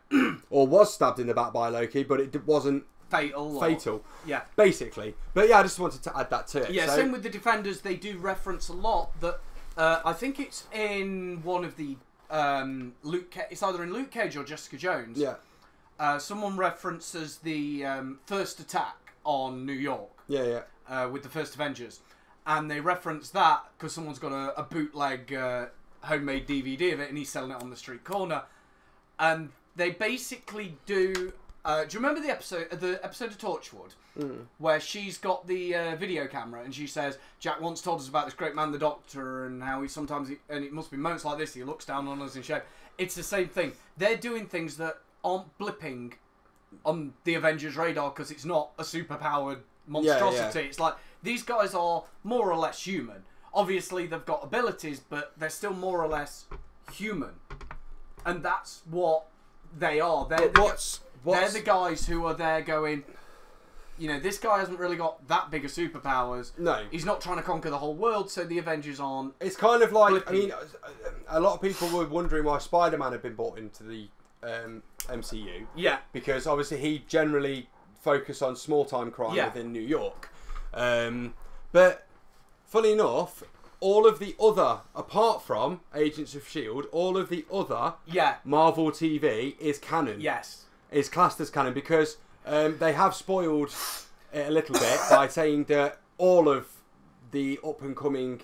S2: Or was stabbed in the back by Loki, but it wasn't fatal.
S3: Yeah.
S2: Basically. But yeah, I just wanted to add that to it.
S3: Yeah, same with the Defenders. They do reference a lot that I think it's in one of the it's either in Luke Cage or Jessica Jones.
S2: Yeah.
S3: Someone references the first attack on New York.
S2: Yeah.
S3: With the first Avengers, and they reference that because someone's got a bootleg homemade DVD of it, and he's selling it on the street corner. And they basically do. Do you remember the episode of Torchwood where she's got the video camera and she says, "Jack once told us about this great man, the Doctor, and how and it must be moments like this he looks down on us in shame." It's the same thing. They're doing things that aren't blipping on the Avengers' radar because it's not a superpowered monstrosity. Yeah. It's like these guys are more or less human. Obviously, they've got abilities, but they're still more or less human. And that's what they are. They're the guys who are there going, this guy hasn't really got that big of superpowers.
S2: No.
S3: He's not trying to conquer the whole world, so the Avengers aren't.
S2: It's kind of like, a lot of people were wondering why Spider-Man had been brought into the MCU.
S3: Yeah.'t
S2: obviously he generally focused on small-time crime within New York. But, funny enough, all of the other, apart from Agents of S.H.I.E.L.D., all of the other Marvel TV is canon.
S3: Yes.
S2: Is classed as canon because they have spoiled it a little bit by saying that all of the up-and-coming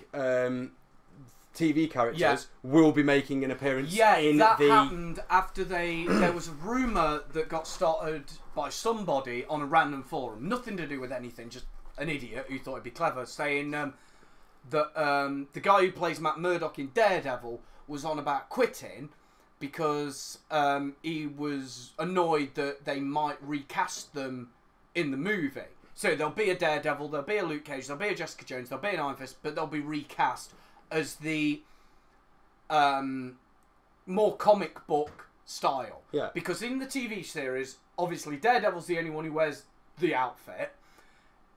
S2: TV characters will be making an appearance in
S3: that happened after there was a rumour that got started by somebody on a random forum. Nothing to do with anything, just an idiot who thought it'd be clever, saying that the guy who plays Matt Murdock in Daredevil was on about quitting because he was annoyed that they might recast them in the movie. So there'll be a Daredevil, there'll be a Luke Cage, there'll be a Jessica Jones, there'll be an Iron Fist, but they'll be recast as the more comic book style.
S2: Yeah.
S3: Because in the TV series, obviously Daredevil's the only one who wears the outfit.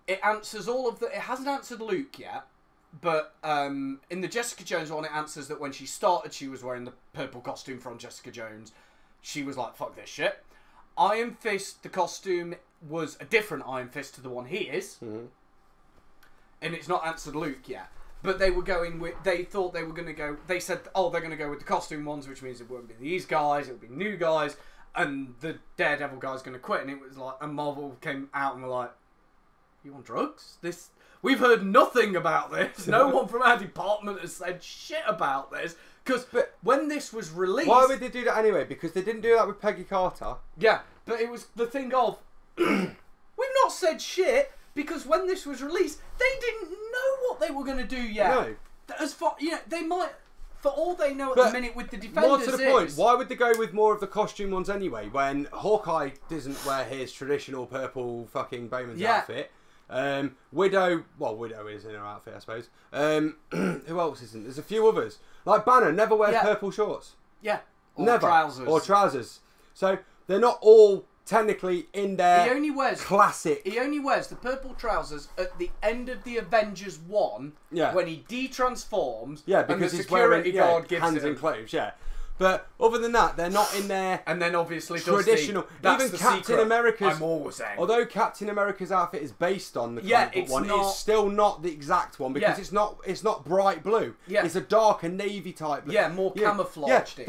S3: It answers all of the... It hasn't answered Luke yet, but in the Jessica Jones one, it answers that when she started, she was wearing the purple costume from Jessica Jones. She was like, fuck this shit. Iron Fist, the costume was a different Iron Fist to the one he is. Mm-hmm. And it's not answered Luke yet. But they were going with. They thought they were going to go. They said, "Oh, they're going to go with the costume ones, which means it won't be these guys. It'll be new guys, and the Daredevil guy's going to quit." And it was like, and Marvel came out and were like, "You on drugs? This? We've heard nothing about this. No one from our department has said shit about this." Because when this was released,
S2: why would they do that anyway? Because they didn't do that with Peggy Carter.
S3: Yeah, but it was the thing of we've not said shit. Because when this was released, they didn't know what they were going to do yet.
S2: No.
S3: As far, they might, for all they know at
S2: But
S3: the minute with the Defenders.
S2: More to the point, why would they go with more of the costume ones anyway? When Hawkeye doesn't wear his traditional purple fucking Bowman's outfit. Widow is in her outfit, I suppose. Who else isn't? There's a few others. Like Banner never wears purple shorts.
S3: Yeah. Or
S2: never.
S3: trousers.
S2: Or trousers. So they're not all technically in their classic.
S3: He only wears the purple trousers at the end of the Avengers 1 when he de-transforms.
S2: Yeah, because
S3: and the
S2: he's
S3: security
S2: wearing
S3: guard gives
S2: hands
S3: him
S2: and clothes. Yeah, but other than that, they're not in their
S3: and then obviously
S2: traditional.
S3: That's
S2: even
S3: the
S2: Captain
S3: secret.
S2: America's.
S3: I'm always saying.
S2: Although Captain America's outfit is based on the comic book one, it's still not the exact one because it's not bright blue.
S3: Yeah.
S2: It's a darker navy type blue.
S3: Yeah, more camouflaged.
S2: Yeah,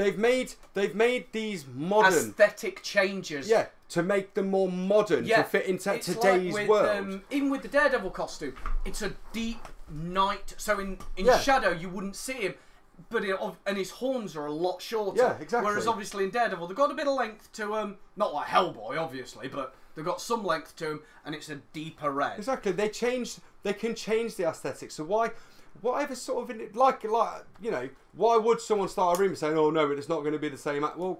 S2: they've made these modern
S3: aesthetic changes.
S2: Yeah, to make them more modern to fit into today's world.
S3: Even with the Daredevil costume, it's a deep night. So in shadow, you wouldn't see him. But and his horns are a lot shorter.
S2: Yeah, exactly.
S3: Whereas obviously in Daredevil, they've got a bit of length to not like Hellboy, obviously, but they've got some length to him, and it's a deeper red.
S2: Exactly. They can change the aesthetics. So whatever sort of why would someone start a rumor saying, "Oh no, it's not going to be the same"? Well,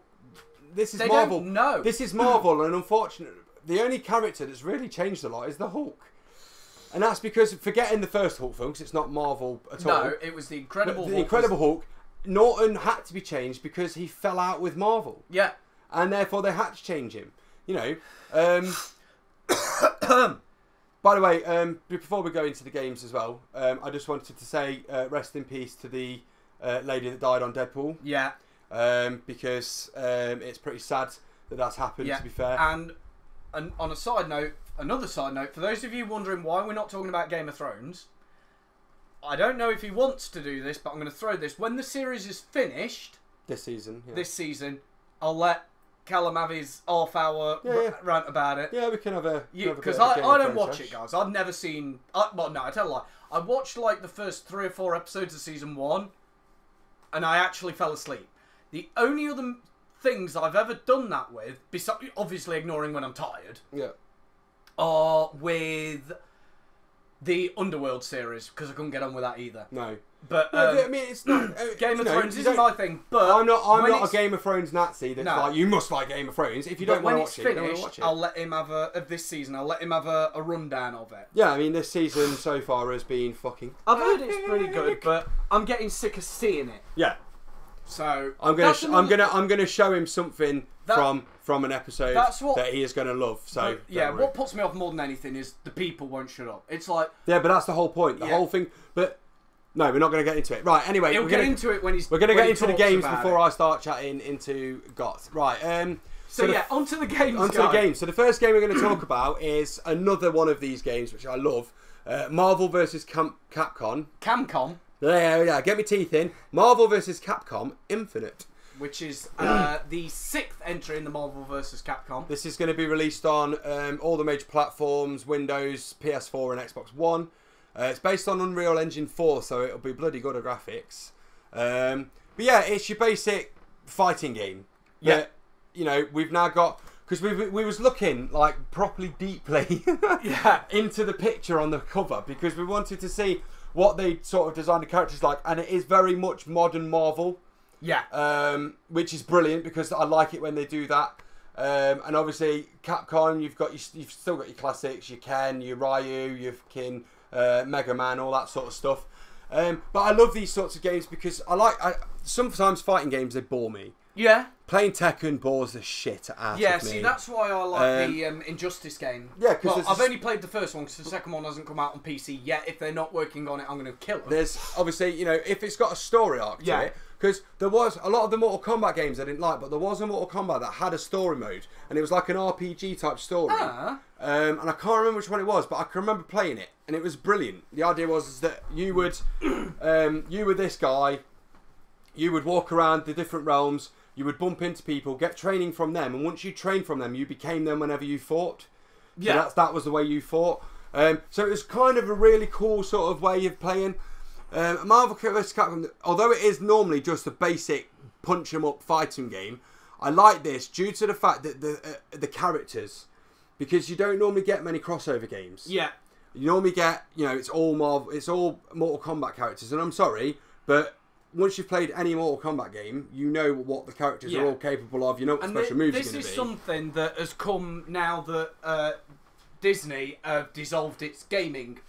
S2: this is Marvel.
S3: No,
S2: this is Marvel, and unfortunately, the only character that's really changed a lot is the Hulk. And that's because, forgetting the first Hulk film, because it's not Marvel at all.
S3: No, it was the Incredible Hulk.
S2: The Incredible Hulk, Norton had to be changed because he fell out with Marvel.
S3: Yeah.
S2: And therefore they had to change him. By the way, before we go into the games as well, I just wanted to say rest in peace to the lady that died on Deadpool.
S3: Yeah.
S2: Because it's pretty sad that that's happened, to be fair.
S3: And on a side note, another side note, for those of you wondering why we're not talking about Game of Thrones, I don't know if he wants to do this, but I'm going to throw this. When the series is finished...
S2: This season,
S3: I'll let Callum have his half-hour rant about it.
S2: Yeah, we can have a...
S3: Because I don't watch it, guys. I've never seen... well, no, I tell a lie. I watched, like, the first 3 or 4 episodes of Season 1, and I actually fell asleep. The only other things I've ever done that with, besides obviously ignoring when I'm tired...
S2: Yeah.
S3: Are with the Underworld series, because I couldn't get on with that either.
S2: No.
S3: But
S2: I mean, it's not
S3: Game of Thrones isn't my thing. But
S2: I'm not a Game of Thrones Nazi that's like, you must like Game of Thrones. If you don't want to watch it, you don't want to watch it.
S3: I'll let him have of this season. I'll let him have a rundown of it.
S2: Yeah, I mean, this season so far has been fucking.
S3: I've heard it's pretty good, but I'm getting sick of seeing it.
S2: Yeah.
S3: So
S2: I'm gonna show him something from an episode that he is gonna love. So
S3: what puts me off more than anything is the people won't shut up. It's like
S2: but that's the whole point. The whole thing. But no, we're not gonna get into it. Right. Anyway,
S3: we're gonna get into it when he's.
S2: We're gonna get into the games before I start chatting into Goth. Right.
S3: Onto the games.
S2: Onto the games. So the first game we're going to talk about is another one of these games which I love. Marvel vs. Capcom.
S3: Camcom.
S2: Yeah, get my teeth in. Marvel vs. Capcom Infinite.
S3: Which is the 6th entry in the Marvel vs. Capcom.
S2: This is going to be released on all the major platforms, Windows, PS4 and Xbox One. It's based on Unreal Engine 4, so it'll be bloody good at graphics. But yeah, it's your basic fighting game.
S3: Yeah.
S2: We've now got... Because we was looking, like, properly deeply into the picture on the cover, because we wanted to see what they sort of designed the characters like, and it is very much modern Marvel.
S3: Yeah.
S2: Which is brilliant, because I like it when they do that. And obviously, Capcom, you've still got your classics, your Ken, your Ryu, your Mega Man, all that sort of stuff. But I love these sorts of games because sometimes fighting games, they bore me.
S3: Yeah.
S2: Playing Tekken bores the shit out of me.
S3: Yeah, see, that's why I like the Injustice game.
S2: Yeah, because
S3: I've only played the first one because the second one hasn't come out on PC yet. If they're not working on it, I'm going to kill them.
S2: There's obviously, if it's got a story arc to it, because there was a lot of the Mortal Kombat games I didn't like, but there was a Mortal Kombat that had a story mode, and it was like an RPG type story. And I can't remember which one it was, but I can remember playing it, and it was brilliant. The idea was that you would, you were this guy, you would walk around the different realms, you would bump into people, get training from them, and once you trained from them, you became them whenever you fought. So that was the way you fought. So it was kind of a really cool sort of way of playing. Marvel vs. Capcom, although it is normally just a basic punch 'em up fighting game, I like this due to the fact that the characters, because you don't normally get many crossover games.
S3: Yeah.
S2: You normally get, you know, it's all Mortal Kombat characters, and I'm sorry, but once you've played any Mortal Kombat game, you know what the characters are all capable of. You know what special moves are going to be.
S3: This is something that has come now that Disney dissolved its gaming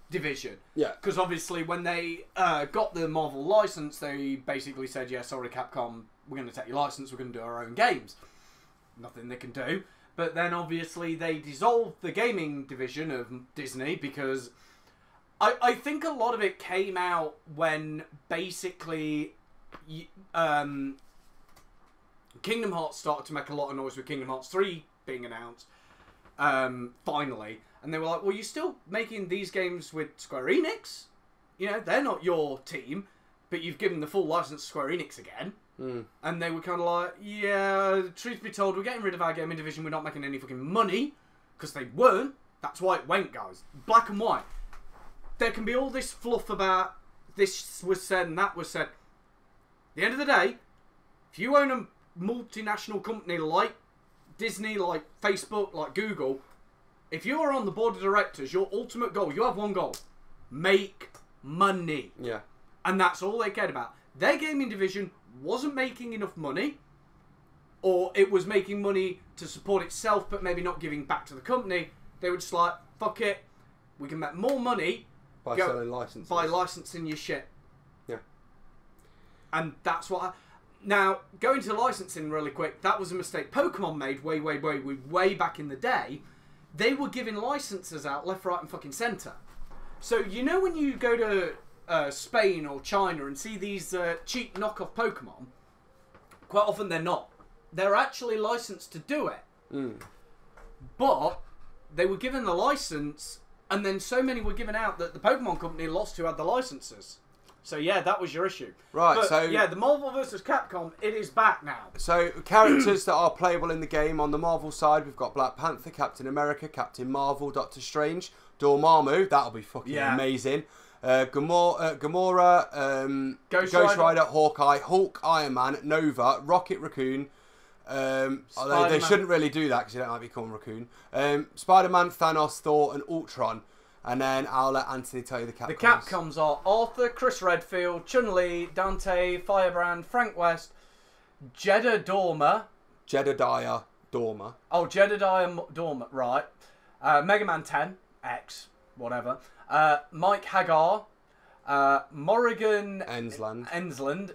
S3: division.
S2: Yeah.
S3: Because obviously when they got the Marvel license, they basically said, yeah, sorry Capcom, we're going to take your license, we're going to do our own games. Nothing they can do. But then obviously they dissolved the gaming division of Disney because I think a lot of it came out when basically Kingdom Hearts started to make a lot of noise with Kingdom Hearts 3 being announced. Finally. And they were like, well, you're still making these games with Square Enix. You know, they're not your team, but you've given the full license to Square Enix again. And they were kind of like, yeah, truth be told, we're getting rid of our gaming division. We're not making any fucking money. Because they weren't. That's why it went, guys. Black and white. There can be all this fluff about this was said and that was said. At the end of the day, if you own a multinational company like Disney, like Facebook, like Google, if you are on the board of directors, your ultimate goal, you have one goal. Make money.
S2: Yeah.
S3: And that's all they cared about. Their gaming division wasn't making enough money, or it was making money to support itself but maybe not giving back to the company. They were just like, fuck it, we can make more money
S2: by selling licenses.
S3: By licensing your shit.
S2: Yeah.
S3: And that's what now, going to licensing really quick, that was a mistake Pokemon made way back in the day. They were giving licenses out left, right and fucking centre. So you know when you go to Spain or China and see these cheap knockoff Pokemon, quite often they're not. They're actually licensed to do it. But they were given the license, and then so many were given out that the Pokemon company lost who had the licenses. So yeah, that was your issue.
S2: Right,
S3: but,
S2: so
S3: yeah, the Marvel vs. Capcom, it is back now.
S2: So characters that are playable in the game on the Marvel side, we've got Black Panther, Captain America, Captain Marvel, Doctor Strange, Dormammu, that'll be fucking amazing. Gamora, Ghost Rider, Hawkeye, Hulk, Iron Man, Nova, Rocket Raccoon. Although they shouldn't really do that because you don't like to become Raccoon. Spider-Man, Thanos, Thor, and Ultron. And then I'll let Anthony tell you the Capcoms.
S3: The Capcoms are Arthur, Chris Redfield, Chun-Li, Dante, Firebrand, Frank West, Jedediah Dormer. Oh, Jedediah Dormer, right. Mega Man 10, X, whatever. Mike Hagar, Morrigan Ensland,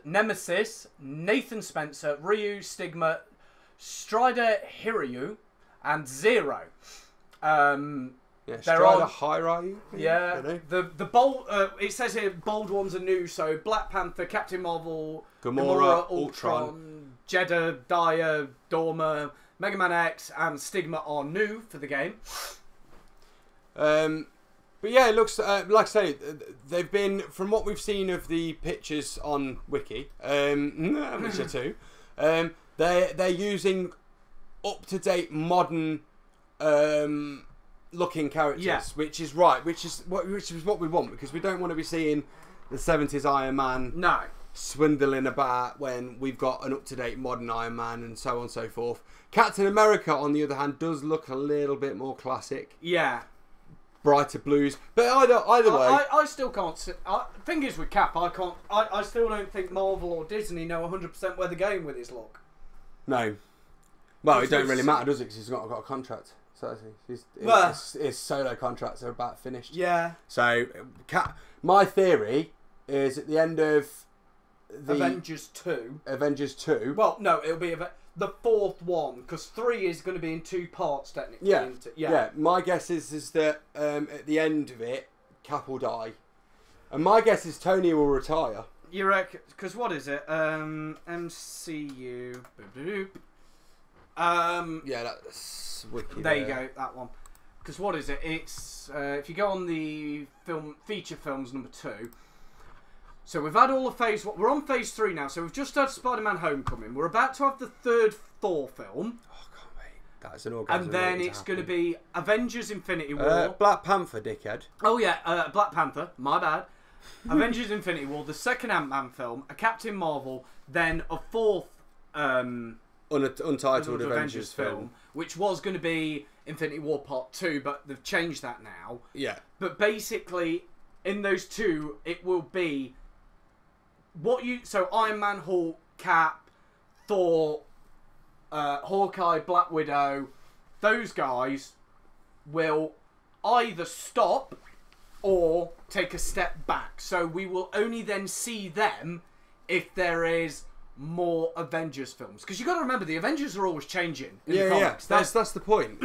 S3: Nemesis, Nathan Spencer, Ryu, Stigma, Strider Hiryu, and Zero.
S2: Yeah, Strider Hiryu.
S3: Yeah, the bold. It says here bold ones are new. So Black Panther, Captain Marvel, Gamora, Ultron, Jedediah Dormer, Mega Man X, and Stigma are new for the game.
S2: But yeah, it looks like I say they've been, from what we've seen of the pictures on Wiki, Witcher 2, they're using up to date modern looking characters, which is right, which is what we want, because we don't want to be seeing the 70s Iron Man swindling about when we've got an up to date modern Iron Man and so on and so forth. Captain America, on the other hand, does look a little bit more classic.
S3: Yeah.
S2: Brighter blues, but either way,
S3: I still can't. Thing is with Cap, I still don't think Marvel or Disney know 100% where they're going with his look.
S2: No, well, it don't really matter, does it? Because he's not got a contract. So his solo contracts are about finished.
S3: Yeah.
S2: So, my theory is at the end of the
S3: Avengers 2.
S2: Avengers 2.
S3: Well, no, it'll be the fourth one, because 3 is going to be in 2 parts technically.
S2: Yeah. My guess is that at the end of it, Cap will die, and my guess is Tony will retire.
S3: You reckon? Because what is it? MCU.
S2: Yeah, that's Wiki.
S3: There you go, that one. because what is it? It's if you go on the feature films number 2. So we've had all of phase 1. We're on phase 3 now. So we've just had Spider-Man: Homecoming. We're about to have the 3rd Thor film.
S2: Oh, I can't wait. That's an orgasm.
S3: And then it's going to be Avengers: Infinity War.
S2: Black Panther, dickhead.
S3: Oh yeah, Black Panther. My bad. Avengers: Infinity War, the 2nd Ant-Man film, a Captain Marvel, then a 4th
S2: untitled Avengers film,
S3: which was going to be Infinity War Part 2, but they've changed that now.
S2: Yeah.
S3: But basically, in those 2, it will be so Iron Man, Hulk, Cap, Thor, Hawkeye, Black Widow, those guys will either stop or take a step back. So we will only then see them if there is more Avengers films. Because you've got to remember, the Avengers are always changing in the comics.
S2: That's the point.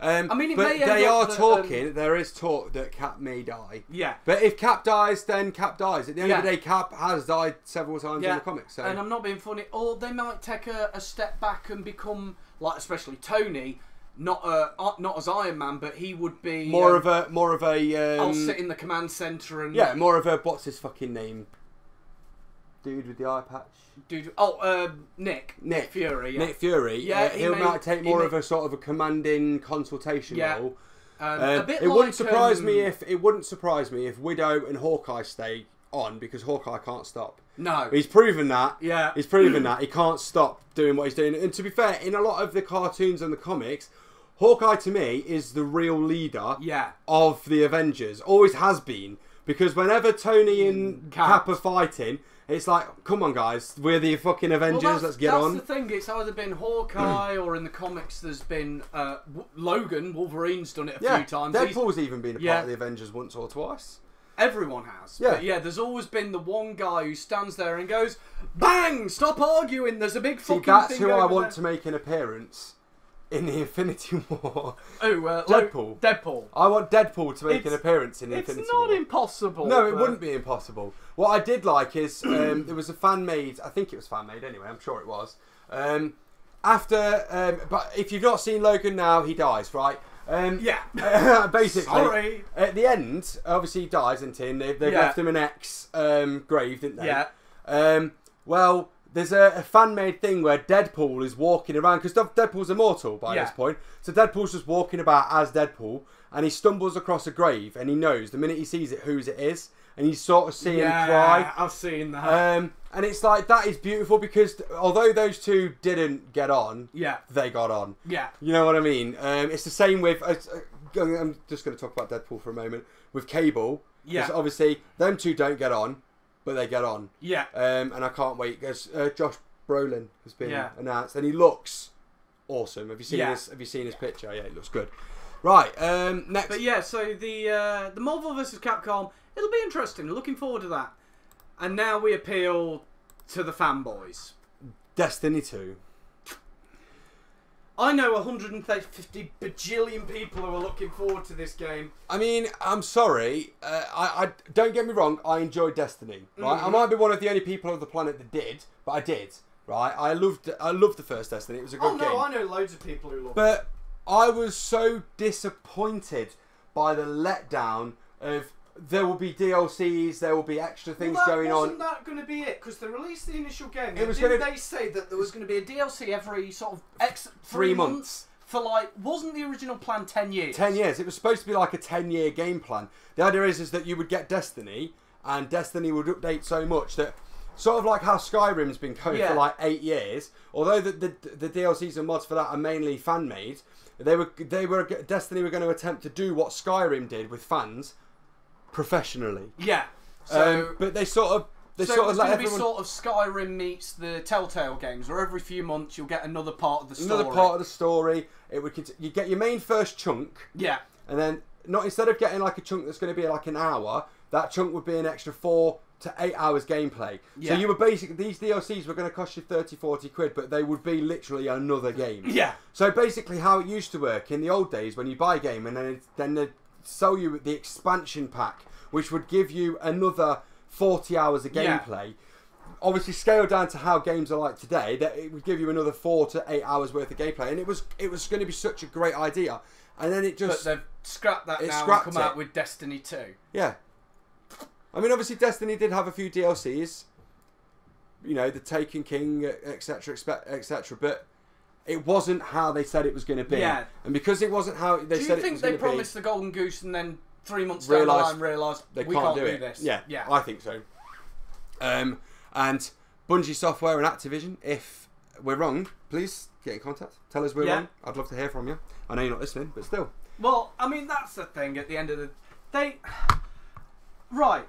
S2: And,
S3: I mean,
S2: but they are talking. There is talk that Cap may die.
S3: Yeah.
S2: But if Cap dies, then Cap dies. At the end of the day, Cap has died several times in the comics. So.
S3: And I'm not being funny. Or they might take a step back and become, like, especially Tony, not as Iron Man, but he would be
S2: more of a.
S3: I'll sit in the command center and
S2: more of a what's his fucking name? Dude with the eye patch.
S3: Nick Fury. Yeah.
S2: Nick Fury.
S3: Yeah,
S2: he might take more of a sort of a commanding consultation role.
S3: A bit
S2: it wouldn't surprise me if Widow and Hawkeye stay on, because Hawkeye can't stop.
S3: No,
S2: he's proven that.
S3: Yeah,
S2: he's proven that he can't stop doing what he's doing. And to be fair, in a lot of the cartoons and the comics, Hawkeye to me is the real leader. Of the Avengers. Always has been, because whenever Tony and Cap are fighting, it's like, come on, guys, we're the fucking Avengers. Let's get on.
S3: That's the thing. It's either been Hawkeye or in the comics, there's been Logan. Wolverine's done it a few times.
S2: Deadpool's even been a part of the Avengers once or twice.
S3: Everyone has.
S2: Yeah.
S3: But there's always been the one guy who stands there and goes, "Bang! Stop arguing. There's a big fucking thing."
S2: That's who I want to make an appearance in the Infinity War.
S3: Deadpool.
S2: I want Deadpool to make an appearance in Infinity War.
S3: It's not impossible.
S2: No, it wouldn't be impossible. What I did like is there was a fan-made, I think it was fan-made anyway, I'm sure it was. But if you've not seen Logan now, he dies, right? Basically,
S3: sorry.
S2: At the end, obviously he dies, and they've left him an grave, didn't they?
S3: Yeah.
S2: Well, there's a fan-made thing where Deadpool is walking around, because Deadpool's immortal by this point. So Deadpool's just walking about as Deadpool, and he stumbles across a grave, and he knows the minute he sees it whose it is, and you sort of see him cry.
S3: I've seen that.
S2: And it's like, that is beautiful, because although those two didn't get on, they got on.
S3: Yeah.
S2: You know what I mean? It's the same with, I'm just going to talk about Deadpool for a moment, with Cable.
S3: Yeah.
S2: Because obviously, them two don't get on, but they get on.
S3: Yeah.
S2: And I can't wait, because Josh Brolin has been announced, and he looks awesome. Have you seen this? Have you seen his picture? Yeah, it looks good. Right, next.
S3: But so the Marvel vs. Capcom, it'll be interesting. Looking forward to that. And now we appeal to the fanboys.
S2: Destiny 2.
S3: I know 150 bajillion people who are looking forward to this game.
S2: I mean, I'm sorry. I don't get me wrong. I enjoyed Destiny. Right, I might be one of the only people on the planet that did, but I did. Right, I loved the first Destiny. It was a good game.
S3: I know loads of people who love it.
S2: But I was so disappointed by the letdown of, there will be DLCs, there will be extra things going on.
S3: Wasn't that going to be it? Because they released the initial game.
S2: It was
S3: didn't they say that there was going to be a DLC every sort of 3 months? For wasn't the original plan 10 years?
S2: 10 years. It was supposed to be like a 10-year game plan. The idea is that you would get Destiny, and Destiny would update so much that, sort of like how Skyrim's been going for like 8 years, although the DLCs and mods for that are mainly fan-made, Destiny were going to attempt to do what Skyrim did with fans professionally.
S3: Yeah. So,
S2: but they sort of
S3: it's going to be sort of Skyrim meets the Telltale games, where every few months you'll get another part of the story.
S2: Another part of the story. It would you get your main first chunk.
S3: Yeah.
S2: And then instead of getting like a chunk that's going to be like an hour, that chunk would be an extra 4 to 8 hours gameplay.
S3: Yeah.
S2: So you were basically, these DLCs were going to cost you 30-40 quid, but they would be literally another game.
S3: Yeah.
S2: So basically how it used to work in the old days, when you buy a game and then they sell you the expansion pack, which would give you another 40 hours of gameplay. Obviously scaled down to how games are like today, that it would give you another 4 to 8 hours worth of gameplay, and it was going to be such a great idea. and then it
S1: But
S2: just
S1: they've scrapped that now and
S2: scrapped
S1: come
S2: it.
S1: out with Destiny 2.
S2: yeah. I mean, obviously, Destiny did have a few DLCs. You know, the Taken King, etc., etc. But it wasn't how they said it was going to be.
S1: Yeah.
S2: And because it wasn't how they said it was going to be...
S1: Do you think they promised the Golden Goose and then 3 months down the line realised
S2: they
S1: we
S2: can't
S1: do
S2: it?
S1: this?
S2: Yeah,
S1: Yeah.
S2: I think so. And Bungie Software and Activision, if we're wrong, please get in contact. Tell us we're wrong. I'd love to hear from you. I know you're not listening, but still.
S1: Well, I mean, that's the thing at the end of the... Right.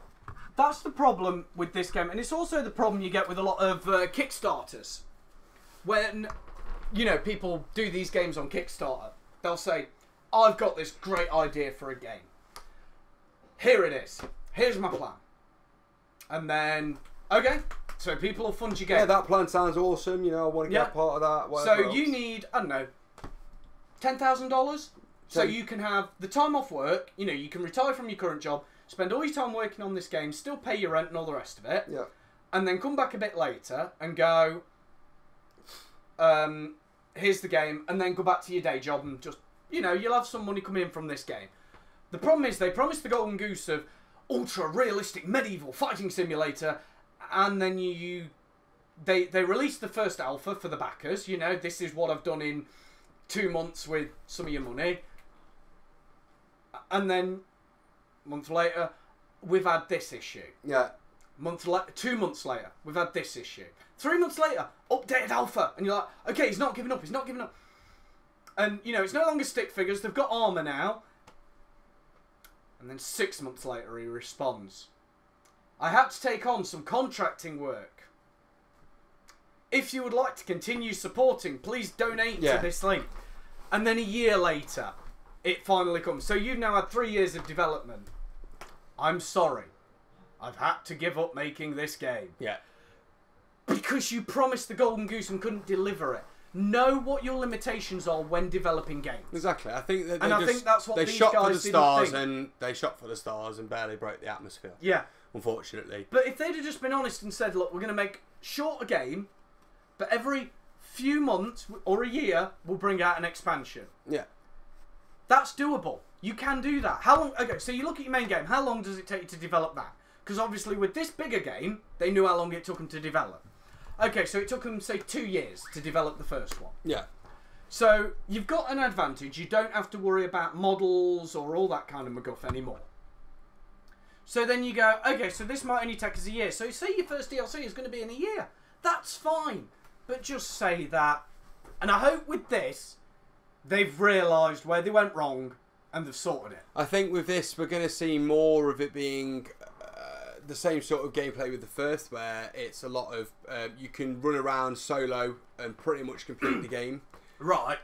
S1: That's the problem with this game. And it's also the problem you get with a lot of Kickstarters. When, you know, people do these games on Kickstarter, they'll say, I've got this great idea for a game. Here it is. Here's my plan. And then, okay, so people will fund your game.
S2: Yeah, that plan sounds awesome. You know, I want to get a part of that.
S1: So you need, I don't know, $10,000? So you can have the time off work, you know, you can retire from your current job, spend all your time working on this game, still pay your rent and all the rest of it.
S2: Yeah.
S1: And then come back a bit later and go, here's the game, and then go back to your day job and just, you know, you'll have some money come in from this game. The problem is they promised the Golden Goose of ultra-realistic medieval fighting simulator, and then they released the first alpha for the backers, you know, this is what I've done in 2 months with some of your money. And then, a month later, we've had this issue.
S2: Yeah.
S1: 2 months later, we've had this issue. 3 months later, updated alpha. And you're like, okay, he's not giving up, he's not giving up. And, you know, it's no longer stick figures, they've got armour now. And then 6 months later, he responds, I had to take on some contracting work. If you would like to continue supporting, please donate to this link. And then a year later, it finally comes. So you've now had 3 years of development. I'm sorry. I've had to give up making this game.
S2: Yeah.
S1: Because you promised the Golden Goose and couldn't deliver it. Know what your limitations are when developing games.
S2: Exactly. I think that
S1: I think that's what
S2: they
S1: these
S2: shot
S1: guys
S2: for the
S1: didn't
S2: stars
S1: think.
S2: and they shot for the stars and barely broke the atmosphere.
S1: Yeah.
S2: Unfortunately.
S1: But if they'd have just been honest and said, look, we're going to make short a game, but every few months or a year we'll bring out an expansion.
S2: Yeah.
S1: That's doable. You can do that. How long? Okay, so you look at your main game. How long does it take you to develop that? Because obviously with this bigger game, they knew how long it took them to develop. Okay, so it took them, say, 2 years to develop the first one.
S2: Yeah.
S1: So you've got an advantage. You don't have to worry about models or all that kind of McGuff anymore. So then you go, okay, so this might only take us a year. So say your first DLC is going to be in a year. That's fine. But just say that. And I hope with this, they've realised where they went wrong and they've sorted it.
S2: I think with this, we're going to see more of it being the same sort of gameplay with the first, where it's a lot of you can run around solo and pretty much complete the game.
S1: Right.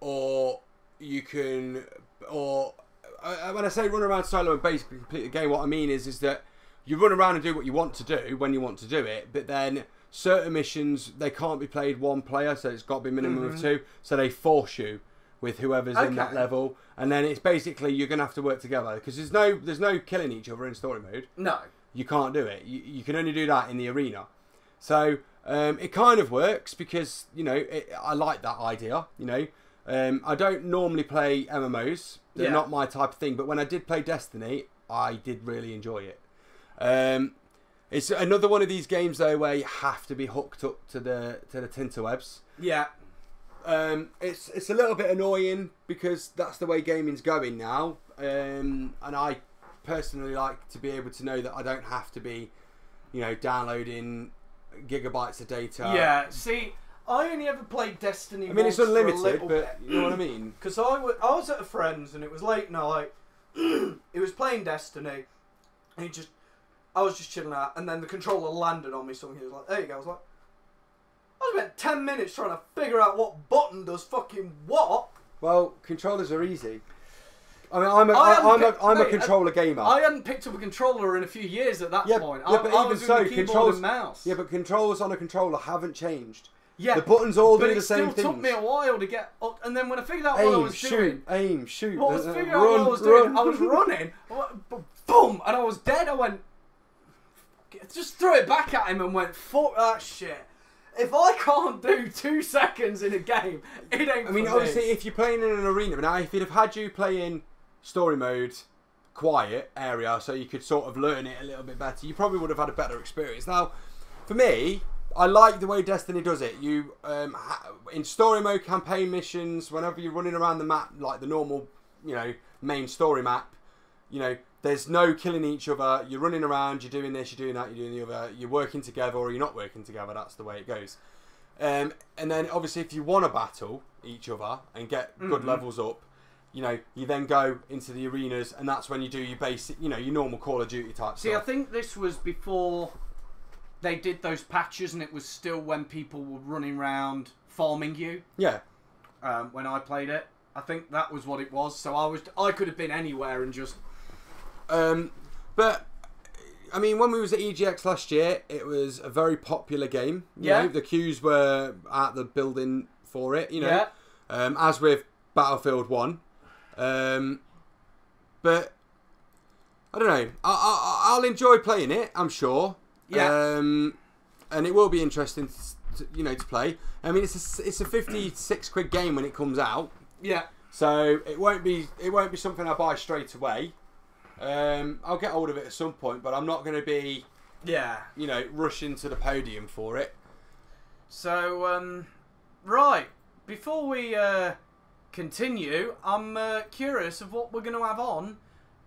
S2: Or you can, when I say run around solo and basically complete the game, what I mean is that you run around and do what you want to do when you want to do it, but then certain missions, they can't be played one player, so it's got to be a minimum of two, so they force you with whoever's in that level, and then it's basically you're going to have to work together, because there's no killing each other in story mode.
S1: No.
S2: You can't do it. You can only do that in the arena. So it kind of works because, you know, I like that idea, you know. I don't normally play MMOs. They're not my type of thing, but when I did play Destiny, I did really enjoy it. It's another one of these games though where you have to be hooked up to the tinterwebs.
S1: Yeah.
S2: It's a little bit annoying because that's the way gaming's going now, and I personally like to be able to know that I don't have to be, you know, downloading gigabytes of data.
S1: Yeah. See, I only ever played Destiny.
S2: I mean, it's
S1: once for a
S2: unlimited,
S1: little
S2: but
S1: bit.
S2: you know what I mean.
S1: Because I was at a friend's and it was late night. It was playing Destiny, and I was just chilling out, and then the controller landed on me. So he was like, "There you go." I was like, I spent 10 minutes trying to figure out what button does fucking what.
S2: Well, controllers are easy. I mean, I'm a controller gamer.
S1: I hadn't picked up a controller in a few years at that point.
S2: Yeah, but
S1: I
S2: even
S1: was
S2: so,
S1: doing the keyboard
S2: controls.
S1: and mouse.
S2: Yeah, but controls on a controller haven't changed.
S1: Yeah,
S2: the buttons all
S1: but
S2: do the same things.
S1: it still took me a while to get up, and then when I figured out what I was doing,
S2: aim, shoot.
S1: what I was figuring out what I was doing, I was running, boom, and I was dead. I went, just threw it back at him and went, fuck that shit.
S3: If I can't do 2 seconds in a game, it ain't.
S2: I mean, obviously, if you're playing in an arena now, if you'd have had you playing story mode, quiet area, so you could sort of learn it a little bit better, you probably would have had a better experience. Now, for me, I like the way Destiny does it. You in story mode campaign missions, whenever you're running around the map, like the normal, main story map, there's no killing each other. You're running around, you're doing this, you're doing that, you're doing the other. You're working together or you're not working together. That's the way it goes. And then obviously if you want to battle each other and get good levels up, you then go into the arenas, and that's when you do your basic, your normal Call of Duty type
S3: See,
S2: stuff.
S3: I think this was before they did those patches, and it was still when people were running around farming you.
S2: Yeah.
S3: When I played it, I think that was what it was. So I could have been anywhere and just.
S2: But I mean, when we was at EGX last year, it was a very popular game. You know, the queues were at the building for it. As with Battlefield 1. But I don't know. I'll enjoy playing it, I'm sure.
S3: Yeah.
S2: And it will be interesting to play. I mean, it's a 56 quid game when it comes out.
S3: Yeah.
S2: So it won't be something I buy straight away. I'll get hold of it at some point, but I'm not going to be rushing to the podium for it.
S3: So right, before we continue, I'm curious of what we're going to have on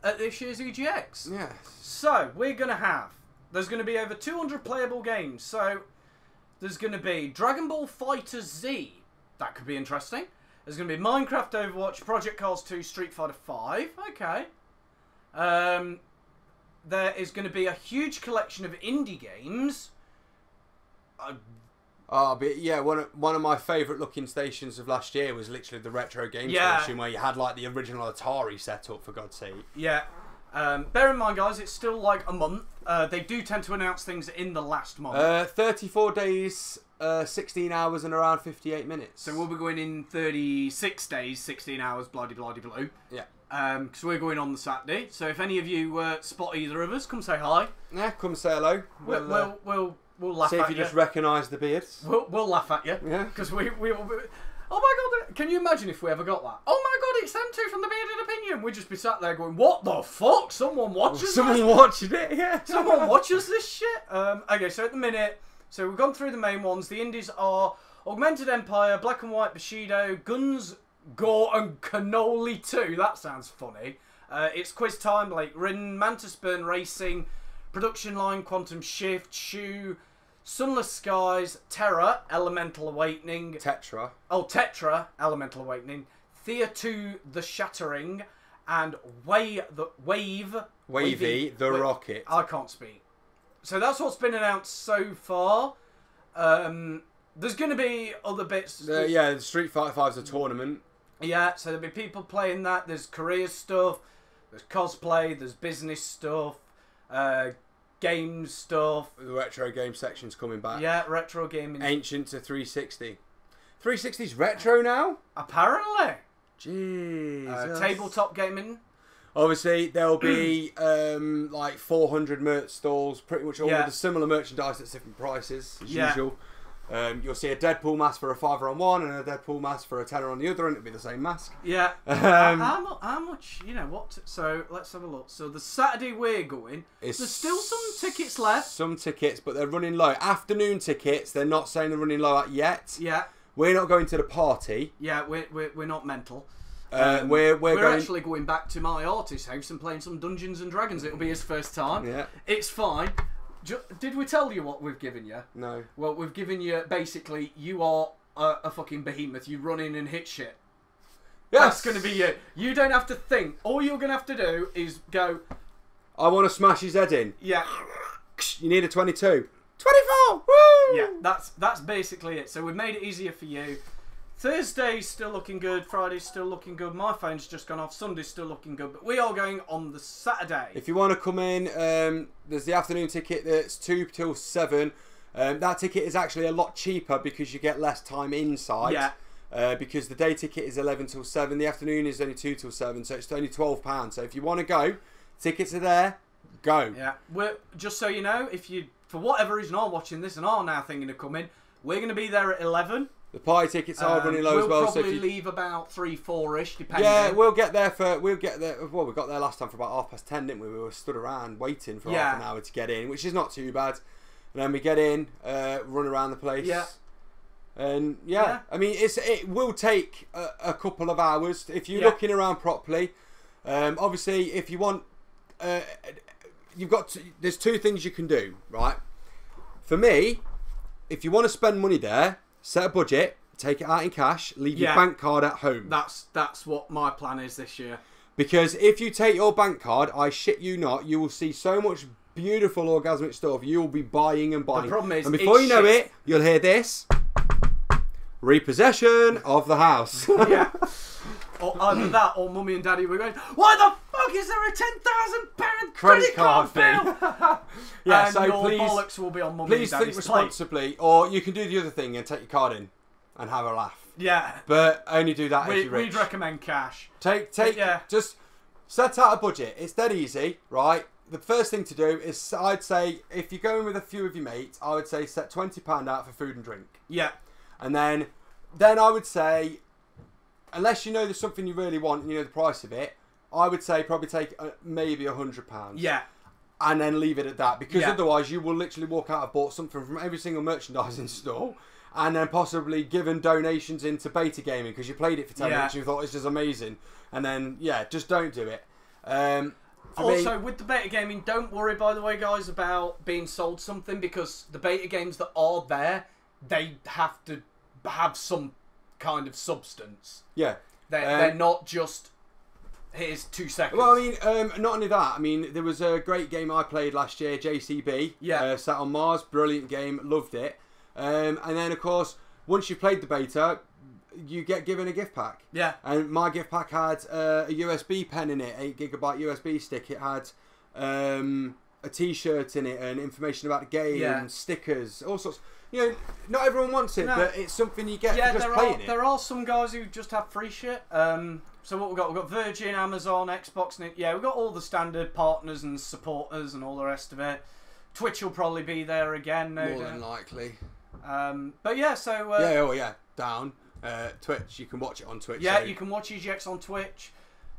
S3: at this year's EGX.
S2: Yes.
S3: So there's going to be over 200 playable games. So there's going to be Dragon Ball Fighter Z. That could be interesting. There's going to be Minecraft, Overwatch, Project Cars 2, Street Fighter 5. Okay. There is going to be a huge collection of indie games.
S2: But yeah, one of my favourite looking stations of last year was literally the retro game station, where you had like the original Atari set up, for God's sake. Yeah.
S3: Bear in mind, guys, it's still like a month. They do tend to announce things in the last month.
S2: 34 days, 16 hours and around 58 minutes.
S3: So we'll be going in 36 days, 16 hours, bloody-bloody-blue.
S2: Yeah.
S3: Because we're going on the Saturday. So if any of you spot either of us, come say hi.
S2: Yeah, come say hello.
S3: We'll laugh at you.
S2: See if you just recognise the beards.
S3: We'll laugh at you. Yeah. Because we will be... Oh my God, can you imagine if we ever got that? Oh my God, it's them two from the Bearded Opinion. We'd just be sat there going, what the fuck? Someone watches
S2: Someone watching it, yeah.
S3: Someone watches this shit? Okay, so at the minute, we've gone through the main ones. The indies are Augmented Empire, Black and White Bushido, Guns, Gore and Cannoli 2. That sounds funny. It's Quiz Time, Lake Ridden, Mantis Burn Racing, Production Line, Quantum Shift, Shoe, Sunless Skies, Terra, Elemental Awakening.
S2: Tetra.
S3: Oh, Tetra, Elemental Awakening. Thea 2, The Shattering. And Wavy,
S2: the Rocket.
S3: I can't speak. So that's what's been announced so far. There's going to be other bits.
S2: The Street Fighter 5's a tournament.
S3: Yeah, so there'll be people playing that. There's career stuff. There's cosplay. There's business stuff. Games stuff.
S2: The retro game section's coming back.
S3: Yeah, retro gaming.
S2: Ancient to 360. 360's retro now?
S3: Apparently.
S2: Jeez.
S3: Tabletop gaming.
S2: Obviously, there'll be like 400 merch stalls, pretty much all with the similar merchandise at different prices, as usual. You'll see a Deadpool mask for a $5 on one and a Deadpool mask for a $10 on the other, and it'll be the same mask.
S3: Yeah. How much, so let's have a look. So the Saturday we're going, there's still some tickets left.
S2: Some tickets, but they're running low. Afternoon tickets, they're not saying they're running low yet.
S3: Yeah.
S2: We're not going to the party.
S3: Yeah, we're not mental.
S2: We're
S3: actually going back to my artist's house and playing some Dungeons and Dragons. It'll be his first time.
S2: Yeah.
S3: It's fine. Did we tell you what we've given you?
S2: No.
S3: Well, we've given you, basically, you are a fucking behemoth. You run in and hit shit. Yes. That's going to be you. You don't have to think. All you're going to have to do is go...
S2: I want to smash his head in.
S3: Yeah.
S2: You need a 22. 24! Woo!
S3: Yeah, that's basically it. So we've made it easier for you. Thursday's still looking good. Friday's still looking good. My phone's just gone off. Sunday's still looking good. But we are going on the Saturday.
S2: If you want to come in, there's the afternoon ticket that's 2 till 7. That ticket is actually a lot cheaper because you get less time inside.
S3: Yeah.
S2: Because the day ticket is 11 till 7. The afternoon is only 2 till 7. So it's only £12. So if you want to go, tickets are there. Go.
S3: Yeah. Just so you know, if you, for whatever reason, are watching this and are now thinking of coming, We're going to be there at 11.
S2: The party tickets are running low as well.
S3: We'll
S2: So
S3: probably leave about 3-4ish, depending.
S2: yeah, we'll get there. Well, we got there last time for about 10:30, didn't we? We were stood around waiting for half an hour to get in, which is not too bad. And then we get in, run around the place.
S1: Yeah.
S2: And I mean, it will take a couple of hours if you're looking around properly. Obviously, if you want, there's two things you can do, right? For me, if you want to spend money there, set a budget, take it out in cash, leave your bank card at home.
S3: That's what my plan is this year.
S2: Because if you take your bank card, I shit you not, you will see so much beautiful orgasmic stuff. You will be buying and buying.
S3: The problem is,
S2: and before you know it, you'll hear this: repossession of the house.
S3: Yeah. Or either that, or Mummy and Daddy were going, why the fuck is there a £10,000 credit card bill?
S2: Yeah,
S3: and
S2: so
S3: your
S2: please,
S3: bollocks will be on Mummy and
S2: please
S3: Daddy's
S2: think
S3: plate.
S2: responsibly, or you can do the other thing and take your card in and have a laugh.
S3: Yeah.
S2: But only do that if you're rich.
S3: We'd recommend cash.
S2: Just set out a budget. It's dead easy, right? The first thing to do is, I'd say, if you're going with a few of your mates, I would say set £20 out for food and drink.
S3: Yeah.
S2: And then I would say, unless you know there's something you really want and you know the price of it, I would say probably take maybe £100.
S3: Yeah.
S2: And then leave it at that, because otherwise you will literally walk out and bought something from every single merchandising store, and then possibly given donations into beta gaming because you played it for 10 minutes and you thought this is amazing, and then just don't do it.
S3: Also, with the beta gaming, don't worry, by the way, guys, about being sold something, because the beta games that are there, they have to have some kind of substance.
S2: Yeah.
S3: They're not just, here's 2 seconds.
S2: Well, I mean, not only that, I mean, there was a great game I played last year, JCB.
S3: Yeah.
S2: Sat on Mars, brilliant game, loved it. And then, of course, once you've played the beta, you get given a gift pack.
S3: Yeah.
S2: And my gift pack had a USB pen in it, 8GB USB stick. It had a T-shirt in it and information about the game, and stickers, all sorts. You know, not everyone wants it, but it's something you get for just playing it.
S3: There are some guys who just have free shit. So what we've got Virgin, Amazon, Xbox, and we've got all the standard partners and supporters and all the rest of it. Twitch will probably be there again,
S2: More than likely.
S3: But yeah, so
S2: down. Twitch, you can watch it on Twitch.
S3: Yeah,
S2: so.
S3: you can watch EGX on Twitch.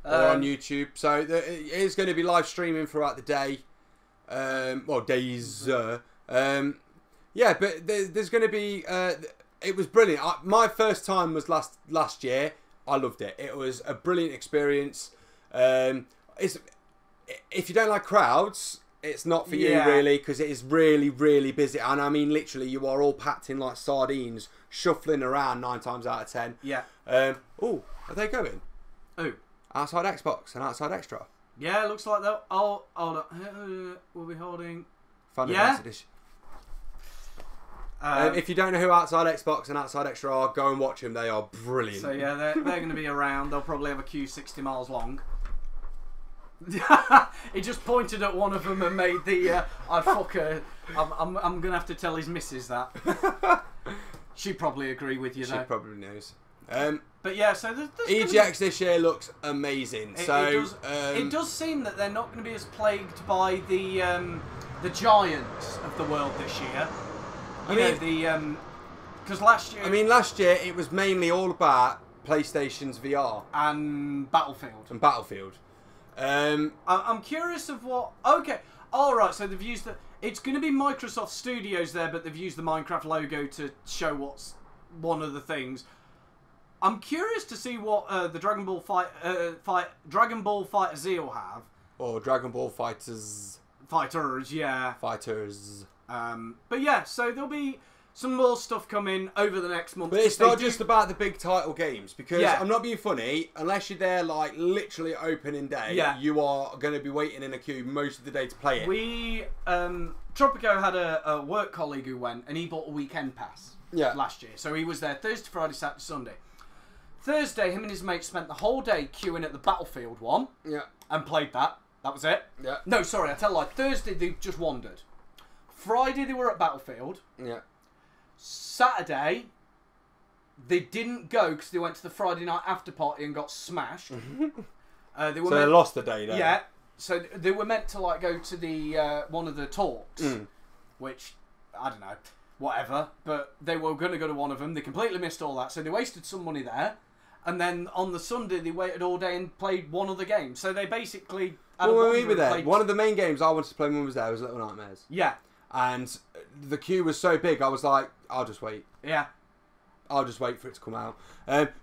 S2: Or on YouTube. So it is going to be live streaming throughout the day. Days. Yeah, but there's going to be... it was brilliant. My first time was last year. I loved it. It was a brilliant experience. If you don't like crowds, it's not for you, really, because it is really, really busy. And I mean, literally, you are all packed in like sardines, shuffling around 9 times out of 10.
S3: Yeah.
S2: Are they going?
S3: Who?
S2: Outside Xbox and Outside Extra.
S3: Yeah, looks like that. Oh, hold on. We'll be holding...
S2: Edition. If you don't know who Outside Xbox and Outside Extra are, go and watch them. They are brilliant.
S3: So yeah, they're going to be around. They'll probably have a queue 60 miles long. He just pointed at one of them and made the I fuck her. I'm gonna have to tell his missus that. She'd probably agree with you though.
S2: She probably knows.
S3: But yeah, so there's
S2: EGX this year looks amazing.
S3: It does seem that they're not going to be as plagued by the giants of the world this year. Because last year.
S2: I mean, last year it was mainly all about PlayStation's VR
S3: and Battlefield.
S2: I'm
S3: curious of what. Okay, all right. So they've used it's going to be Microsoft Studios there, but they've used the Minecraft logo to show what's one of the things. I'm curious to see what the Dragon Ball Fighter Z will have.
S2: Or Dragon Ball Fighters,
S3: yeah.
S2: Fighters.
S3: But yeah, so there'll be some more stuff coming over the next month.
S2: But it's not just about the big title games, because I'm not being funny, unless you're there like literally opening day, you are going to be waiting in a queue most of the day to play it.
S3: Tropico had a work colleague who went, and he bought a weekend pass last year. So he was there Thursday, Friday, Saturday, Sunday. Thursday, him and his mates spent the whole day queuing at the Battlefield one and played that. That was it.
S2: Yeah.
S3: No, sorry, I tell a lie. Thursday, they just wandered. Friday, they were at Battlefield.
S2: Yeah.
S3: Saturday, they didn't go because they went to the Friday night after party and got smashed.
S2: They lost the day then.
S3: Yeah. So they were meant to like go to the one of the talks, which I don't know. whatever, but they were going to go to one of them. They completely missed all that, so they wasted some money there. And then on the Sunday, they waited all day and played one other game. So they basically...
S2: Well, we were there. One of the main games I wanted to play when we was there was Little Nightmares.
S3: Yeah.
S2: And the queue was so big, I was like, I'll just wait.
S3: Yeah.
S2: I'll just wait for it to come out.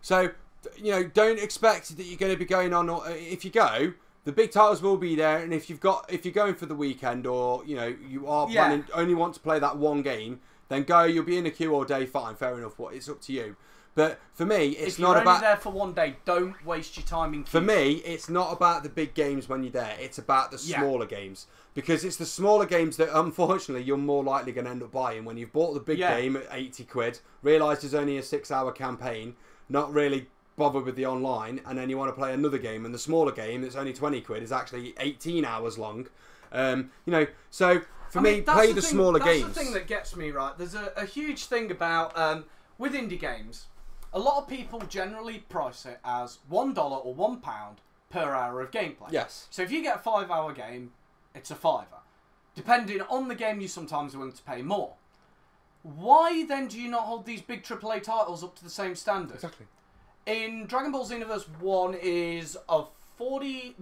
S2: So, you know, don't expect that you're going to be going on. If you go, the big titles will be there. And if you're going for the weekend, or you know, you are planning only want to play that one game, then go. You'll be in a queue all day. Fine, fair enough. It's up to you. But for me, it's not about...
S3: If you're only there for one day, don't waste your time in queues.
S2: For me, it's not about the big games when you're there. It's about the smaller games. Because it's the smaller games that, unfortunately, you're more likely going to end up buying. When you've bought the big game at 80 quid, realise there's only a 6-hour campaign, not really bothered with the online, and then you want to play another game, and the smaller game that's only 20 quid is actually 18 hours long. You know, so for me, play the smaller games.
S3: That's the thing that gets me, right? There's a huge thing about, with indie games... A lot of people generally price it as $1 or £1 per hour of gameplay.
S2: Yes.
S3: So if you get a 5-hour game, it's a £5. Depending on the game, you sometimes are willing to pay more. Why then do you not hold these big AAA titles up to the same standard?
S2: Exactly.
S3: In Dragon Ball Xenoverse 1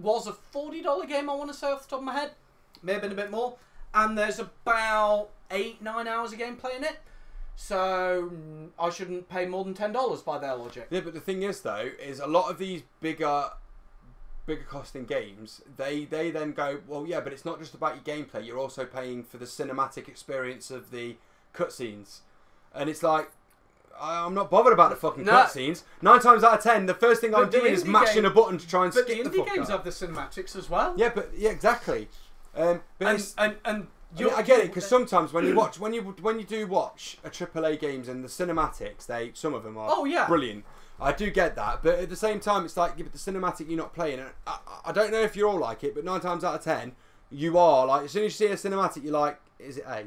S3: was a $40 game, I want to say off the top of my head. May have been a bit more. And there's about 8-9 hours of gameplay in it. So I shouldn't pay more than $10 by their logic.
S2: Yeah, but the thing is, though, is a lot of these bigger costing games, they then go, well, yeah, but it's not just about your gameplay. You're also paying for the cinematic experience of the cutscenes, and it's like, I'm not bothered about the fucking cutscenes. 9 times out of 10, the first thing I'm doing is mashing a button to try and skip the fuck.
S3: But the indie games have the cinematics as well.
S2: Yeah, but exactly.
S3: And
S2: I get it, because sometimes when you watch, when you do watch a AAA games and the cinematics, some of them are brilliant. I do get that, but at the same time, it's like, yeah, but the cinematic you're not playing. And I don't know if you're all like it, but 9 times out of 10, you are like, as soon as you see a cinematic, you're like, is it A?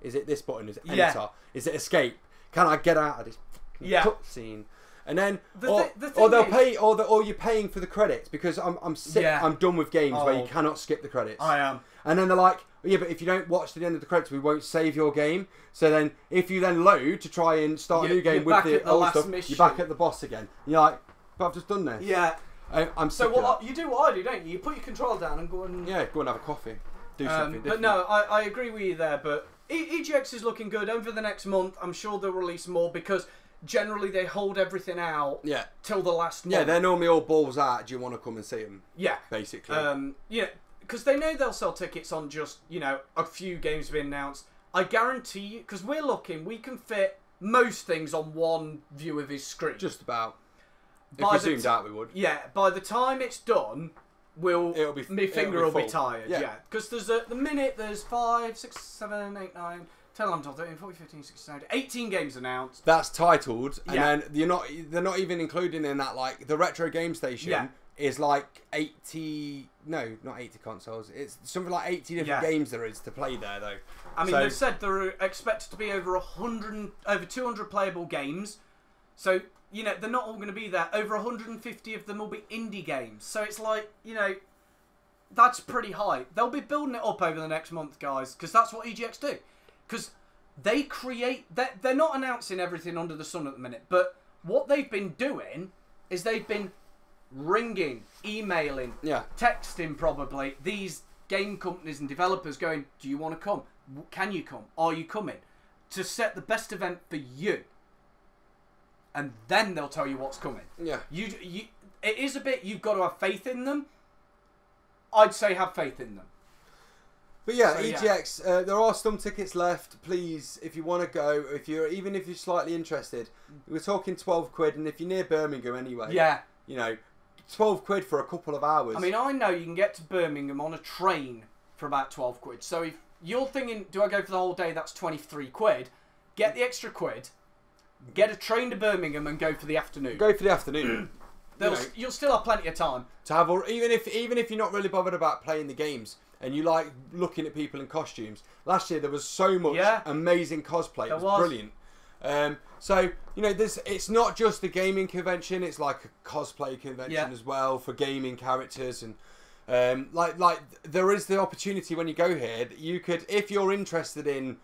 S2: Is it this button? Is it enter? Is it escape? Can I get out of this cutscene? And then, or they'll pay, or you're paying for the credits, because I'm sick. I'm done with games where you cannot skip the credits.
S3: I am.
S2: And then they're like, yeah, but if you don't watch to the end of the credits, we won't save your game. So then, if you then load to try and start a new game with the old stuff, you're back at the boss again. And you're like, but I've just done this.
S3: Yeah.
S2: I'm sick
S3: so
S2: of that.
S3: You do what I do, don't you? You put your controller down and go and...
S2: Yeah, go and have a coffee. Do something different.
S3: But no, I agree with you there, but EGX is looking good. Over the next month, I'm sure they'll release more, because... Generally, they hold everything out till the last month.
S2: Yeah, they're normally all balls out. Do you want to come and see them?
S3: Yeah.
S2: Basically.
S3: Yeah, because they know they'll sell tickets on just, you know, a few games being announced. I guarantee you, because we're looking, we can fit most things on one view of his screen.
S2: Just about. If we zoomed out, we would.
S3: Yeah, by the time it's done, my finger will be tired. Yeah. Because there's the minute there's 5, 6, 7, 8, 9... 10, 11, 12, 13, 14, 15, 16, 17, 18 games announced.
S2: That's titled, and then they're not even including in that, like, the Retro Game Station is like 80, no, not 80 consoles, it's something like 80 different games there is to play there, though.
S3: I mean, they've said there are expected to be over 200 playable games, so, you know, they're not all going to be there. Over 150 of them will be indie games, so it's like, you know, that's pretty high. They'll be building it up over the next month, guys, because that's what EGX do. Because they create... They're not announcing everything under the sun at the minute, but what they've been doing is they've been ringing, emailing, texting probably, these game companies and developers going, do you want to come? Can you come? Are you coming? To set the best event for you. And then they'll tell you what's coming.
S2: Yeah.
S3: It is a bit... You've got to have faith in them. I'd say have faith in them.
S2: But yeah, so, EGX, there are some tickets left. Please, if you want to go, even if you're slightly interested, we're talking 12 quid, and if you're near Birmingham anyway, you know, 12 quid for a couple of hours.
S3: I mean, I know you can get to Birmingham on a train for about 12 quid. So if you're thinking, do I go for the whole day? That's 23 quid. Get the extra quid, get a train to Birmingham, and go for the afternoon.
S2: Go for the afternoon.
S3: You'll still have plenty of time
S2: to have, even if you're not really bothered about playing the games. And you like looking at people in costumes. Last year there was so much amazing cosplay. It was brilliant. So you know, it's not just a gaming convention. It's like a cosplay convention as well for gaming characters, and like there is the opportunity when you go here that you could, if you're interested in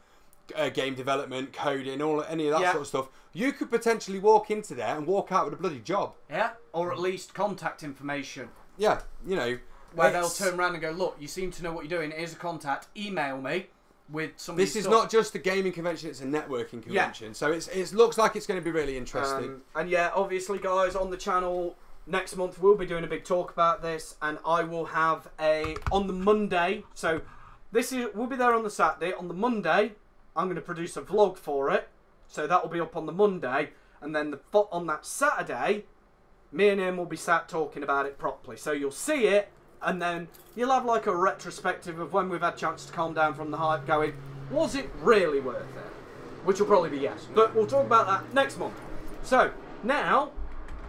S2: game development, coding, any of that sort of stuff, you could potentially walk into there and walk out with a bloody job.
S3: Yeah, or at least contact information.
S2: Yeah, you know.
S3: Where they'll turn around and go, look, you seem to know what you're doing. Here's a contact. Email me with some.
S2: This is not just a gaming convention; it's a networking convention. Yeah. So it looks like it's going to be really interesting.
S3: And yeah, obviously, guys, on the channel next month we'll be doing a big talk about this, and I will have on the Monday. So we'll be there on the Saturday. On the Monday, I'm going to produce a vlog for it. So that will be up on the Monday, and then on that Saturday, me and him will be sat talking about it properly. So you'll see it, and then you'll have like a retrospective of when we've had a chance to calm down from the hype, going, was it really worth it? Which will probably be yes. But we'll talk about that next month. So now,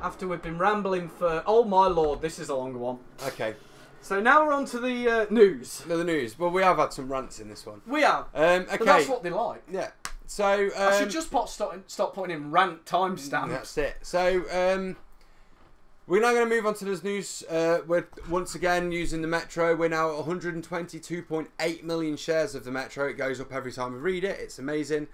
S3: after we've been rambling for, oh my lord, this is a longer one.
S2: Okay.
S3: So now we're on to the news.
S2: The news. Well, we have had some rants in this one.
S3: We have.
S2: Okay.
S3: But that's what they like.
S2: Yeah. So
S3: I should just stop putting in rant timestamps.
S2: That's it. So we're now going to move on to this news. We're once again using the Metro. We're now at 122.8 million shares of the Metro. It goes up every time we read it. It's amazing.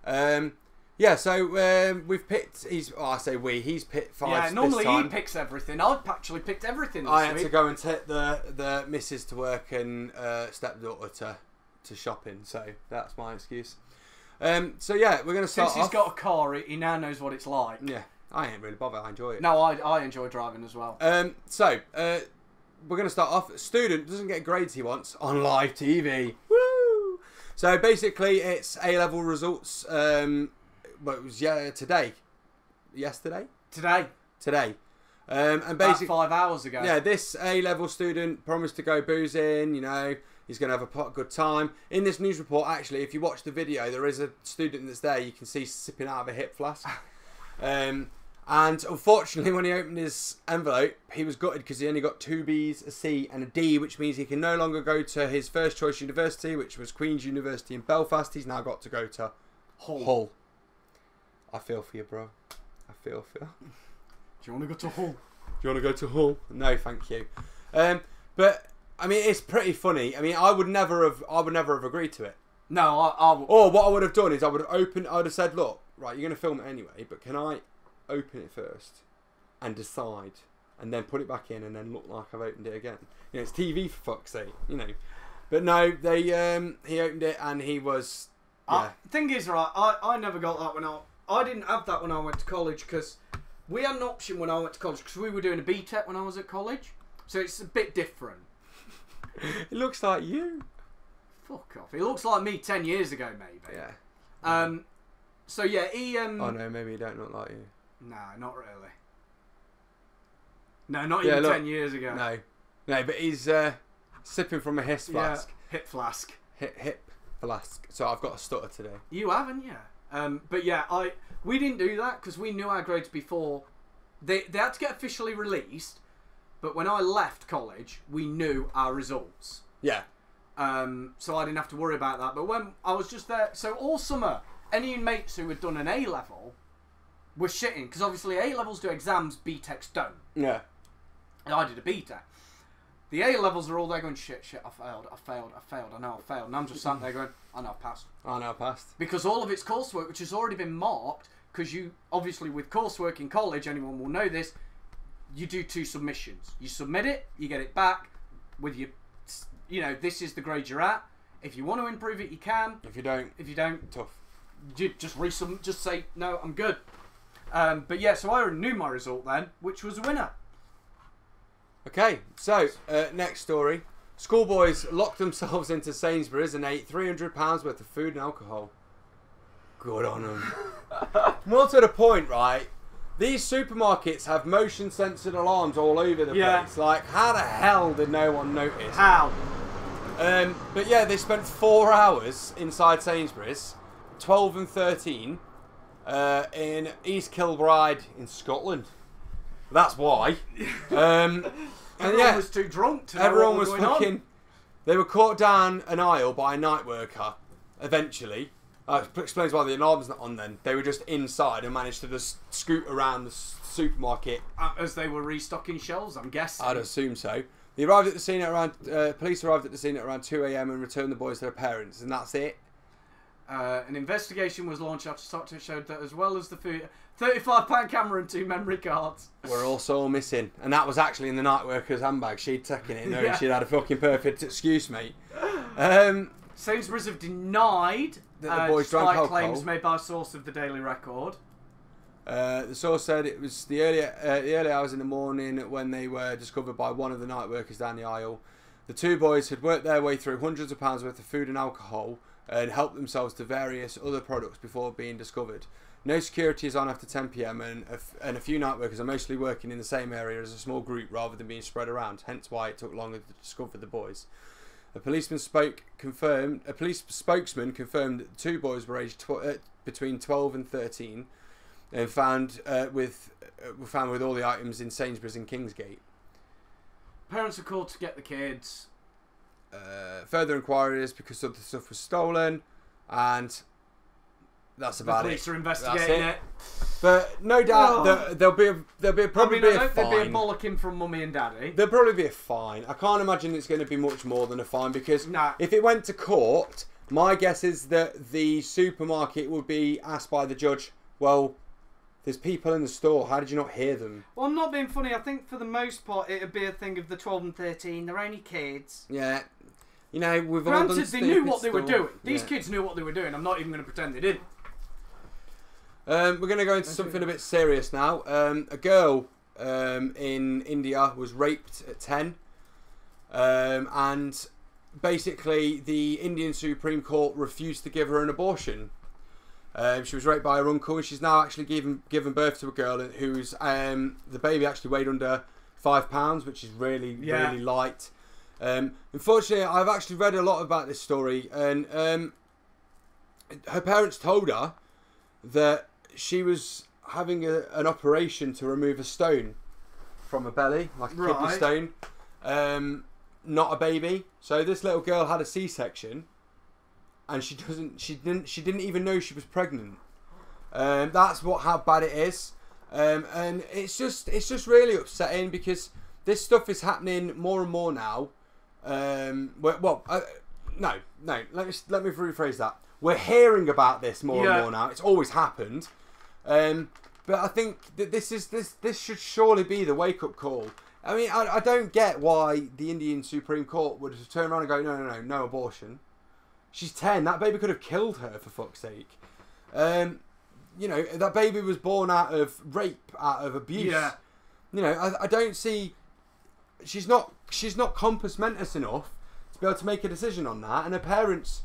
S2: Yeah, so we've picked. He's picked 5.
S3: Yeah, normally
S2: this time.
S3: He picks everything. I've actually picked everything this
S2: I had
S3: week.
S2: to go and take the missus to work and stepdaughter to shopping. So that's my excuse. So yeah, we're going to start.
S3: Since he's got a car, he now knows what it's like.
S2: Yeah, I ain't really bothered. I enjoy it.
S3: No, I enjoy driving as well.
S2: So we're going to start off. Student doesn't get grades he wants on live TV. Woo! So basically, it's A-level results. Well, it was today. Yesterday. Today. And basically,
S3: about 5 hours ago.
S2: Yeah, this A-level student promised to go boozing. You know, he's going to have a good time. In this news report, actually, if you watch the video, there is a student that's there. You can see sipping out of a hip flask. And unfortunately, when he opened his envelope, he was gutted because he only got 2 Bs, a C, and a D, which means he can no longer go to his first choice university, which was Queen's University in Belfast. He's now got to go to Hull. I feel for you, bro. I feel for you.
S3: Do you want to go to Hull?
S2: Do you want to go to Hull? No, thank you. But I mean, it's pretty funny. I mean, I would never have agreed to it.
S3: No, I would.
S2: Or what I would have done is I would have said, look, right, you're going to film it anyway, but can I open it first and decide, and then put it back in, and then look like I've opened it again? You know, it's TV for fuck's sake, you know. But no, he opened it and he was. Yeah.
S3: Thing is, right, I never got that I didn't have that when I went to college, because we had an option when I went to college, because we were doing a BTEC when I was at college, so it's a bit different.
S2: It looks like you.
S3: Fuck off. It looks like me 10 years ago, maybe.
S2: Yeah.
S3: So yeah, he.
S2: Oh no, maybe he don't look like you.
S3: Nah, not really. No, not even 10 years ago.
S2: No, but he's sipping from a hip flask.
S3: Hip flask.
S2: Hip flask. So I've got a stutter today.
S3: You haven't, yeah. But yeah, we didn't do that because we knew our grades before. They had to get officially released, but when I left college, we knew our results.
S2: Yeah.
S3: So I didn't have to worry about that. But when I was just there, so all summer, any mates who had done an A-level were shitting, because obviously A-levels do exams, BTECs don't.
S2: Yeah.
S3: And I did a BTEC. The A-levels are all there going, shit, I failed, I know I failed. And I'm just sat there going, I know I passed. Because all of it's coursework, which has already been marked, because you, obviously with coursework in college, anyone will know this, you do 2 submissions. You submit it, you get it back with your, you know, this is the grade you're at. If you want to improve it, you can.
S2: If you don't, tough.
S3: You just say, no, I'm good. But yeah, so I already knew my result then, which was a winner.
S2: Okay, so next story. Schoolboys locked themselves into Sainsbury's and ate £300 worth of food and alcohol. Good on them. More to the point, right? These supermarkets have motion censored alarms all over the place. Like, how the hell did no one notice?
S3: How?
S2: But yeah, they spent 4 hours inside Sainsbury's, 12 and 13, in East Kilbride in Scotland. That's why.
S3: Everyone was too drunk to know
S2: everyone
S3: what
S2: was
S3: going
S2: fucking.
S3: on.
S2: They were caught down an aisle by a night worker. Eventually, explains why the alarm's not on. Then they were just inside and managed to just scoot around the supermarket
S3: as they were restocking shelves. I'm guessing.
S2: I'd assume so. They arrived at the scene at around. Police arrived at the scene at around 2 a.m. and returned the boys to their parents, and that's it.
S3: An investigation was launched after Stockton showed that as well as the food, £35 camera and 2 memory cards
S2: were also missing. And that was actually in the night worker's handbag. She'd taken it knowing she'd had a fucking perfect excuse, mate.
S3: Sainsbury's have denied
S2: that the boys drank
S3: despite
S2: alcohol.
S3: claims made by a source of the Daily Record.
S2: The source said it was the early hours in the morning when they were discovered by one of the night workers down the aisle. The two boys had worked their way through hundreds of pounds worth of food and alcohol and helped themselves to various other products before being discovered. No security is on after 10 p.m. and a few night workers are mostly working in the same area as a small group rather than being spread around, hence why it took longer to discover the boys. A police spokesman confirmed that the two boys were aged between 12 and 13 and were found with all the items in Sainsbury's and Kingsgate.
S3: Parents are called to get the kids.
S2: Further inquiries because of the stuff was stolen, and that's about it.
S3: The police are investigating it.
S2: But no doubt there'll be probably be a fine.
S3: There'll be a bollocking from mummy and daddy.
S2: There'll probably be a fine. I can't imagine it's going to be much more than a fine because if it went to court, my guess is that the supermarket would be asked by the judge, well, there's people in the store, how did you not hear them?
S3: Well, I'm not being funny. I think for the most part it'd be a thing of the 12 and 13. They're only kids.
S2: Yeah. You know, we've all done
S3: Granted, they knew what they were
S2: stuff.
S3: doing. These kids knew what they were doing. I'm not even going to pretend they didn't.
S2: We're going to go into something a bit serious now. A girl in India was raped at 10. And basically the Indian Supreme Court refused to give her an abortion. She was raped by her uncle, and she's now actually given birth to a girl who's the baby actually weighed under 5 pounds, which is really light. Unfortunately, I've actually read a lot about this story, and her parents told her that she was having an operation to remove a stone from her belly, like a kidney stone, not a baby. So this little girl had a C-section. And she didn't even know she was pregnant. That's how bad it is, and it's just really upsetting because this stuff is happening more and more now. No. Let me rephrase that. We're hearing about this more and more now. It's always happened, but I think that this should surely be the wake up call. I mean, I don't get why the Indian Supreme Court would turn around and go, no abortion. She's 10. That baby could have killed her, for fuck's sake. That baby was born out of rape, out of abuse. Yeah. I don't see. She's not compass mentis enough to be able to make a decision on that. And her parents.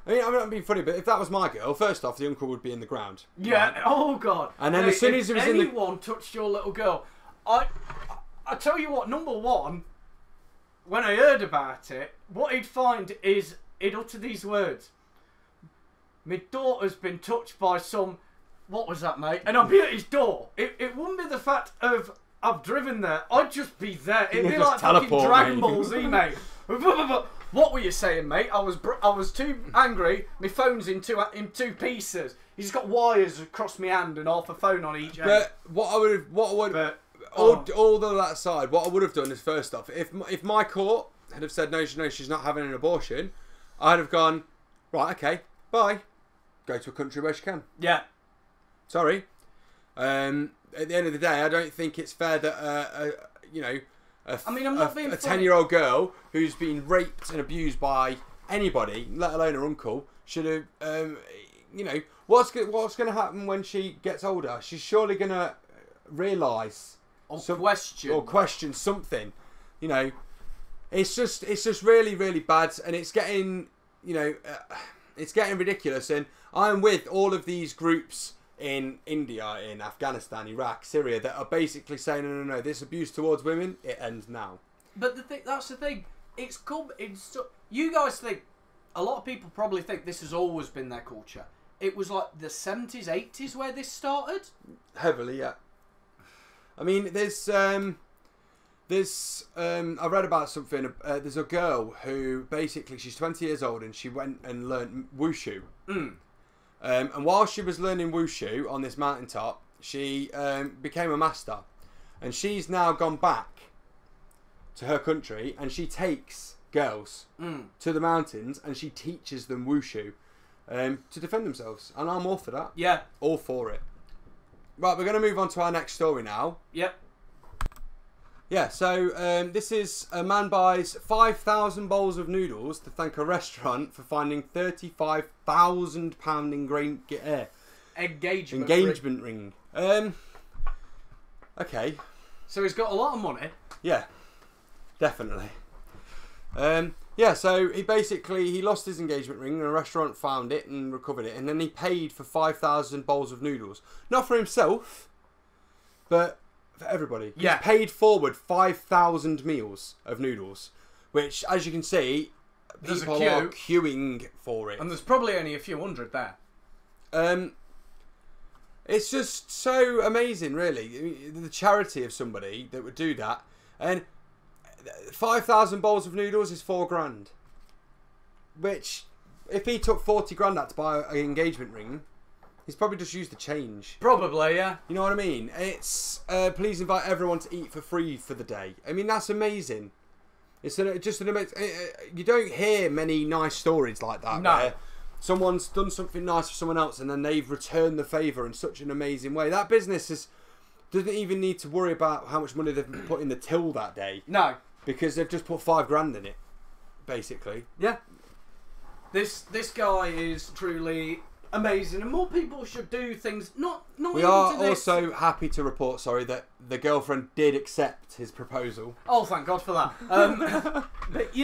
S2: I'm not being funny, but if that was my girl, first off, the uncle would be in the ground.
S3: Yeah.
S2: Right?
S3: Oh God.
S2: And then as soon as it was
S3: anyone touched your little girl, I tell you what. Number one, when I heard about it, what he'd find is. He'd utter these words. My daughter's been touched by some... What was that, mate? And I'd be at his door. It wouldn't be the fact of I've driven there. I'd just be there. It'd be like fucking Dragon Ball Z, mate. What were you saying, mate? I was too angry. My phone's in two pieces. He's got wires across my hand and half a phone on each end.
S2: But all that aside, what I would have done is, first off, if my court had have said no, she's not having an abortion, I'd have gone, right, okay, bye. Go to a country where she can.
S3: Yeah.
S2: Sorry. At the end of the day, I don't think it's fair that a 10-year-old girl who's been raped and abused by anybody, let alone her uncle, should have. What's going to happen when she gets older? She's surely going to realise
S3: or
S2: question something. It's just really, really bad, and it's getting, it's getting ridiculous. And I'm with all of these groups in India, in Afghanistan, Iraq, Syria that are basically saying, no, this abuse towards women, it ends now.
S3: But that's the thing. It's cool. You guys think, a lot of people probably think this has always been their culture. It was like the 70s, 80s where this started?
S2: Heavily, yeah. I mean, I read about something. There's a girl who basically she's 20 years old and she went and learned wushu. And while she was learning wushu on this mountaintop, she became a master, and she's now gone back to her country and she takes girls to the mountains and she teaches them wushu. to defend themselves. And I'm all for that.
S3: Yeah.
S2: All for it. Right, we're going to move on to our next story now.
S3: Yep.
S2: Yeah, so this is a man buys 5,000 bowls of noodles to thank a restaurant for finding £35,000 engagement ring. Okay.
S3: So he's got a lot of money.
S2: Yeah, definitely. Yeah, so he lost his engagement ring and a restaurant found it and recovered it, and then he paid for 5,000 bowls of noodles. Not for himself, but for everybody.
S3: Yeah.
S2: He's paid forward 5,000 meals of noodles, which, as you can see,
S3: There's a
S2: people are queuing for it.
S3: And there's probably only a few hundred there.
S2: It's just so amazing, really. I mean, the charity of somebody that would do that. And 5,000 bowls of noodles is £4,000. Which, if he took 40 grand out to buy an engagement ring, he's probably just used the change.
S3: Probably, yeah.
S2: You know what I mean? It's please invite everyone to eat for free for the day. I mean, that's amazing. It's just an amazing. You don't hear many nice stories like that.
S3: No.
S2: Where someone's done something nice for someone else and then they've returned the favour in such an amazing way. That business doesn't even need to worry about how much money they've put in the till that day.
S3: No.
S2: Because they've just put £5,000 in it, basically.
S3: Yeah. This guy is truly amazing, and more people should do things. Not
S2: We
S3: even
S2: are
S3: to this.
S2: also happy to report, that the girlfriend did accept his proposal.
S3: Oh, thank God for that. But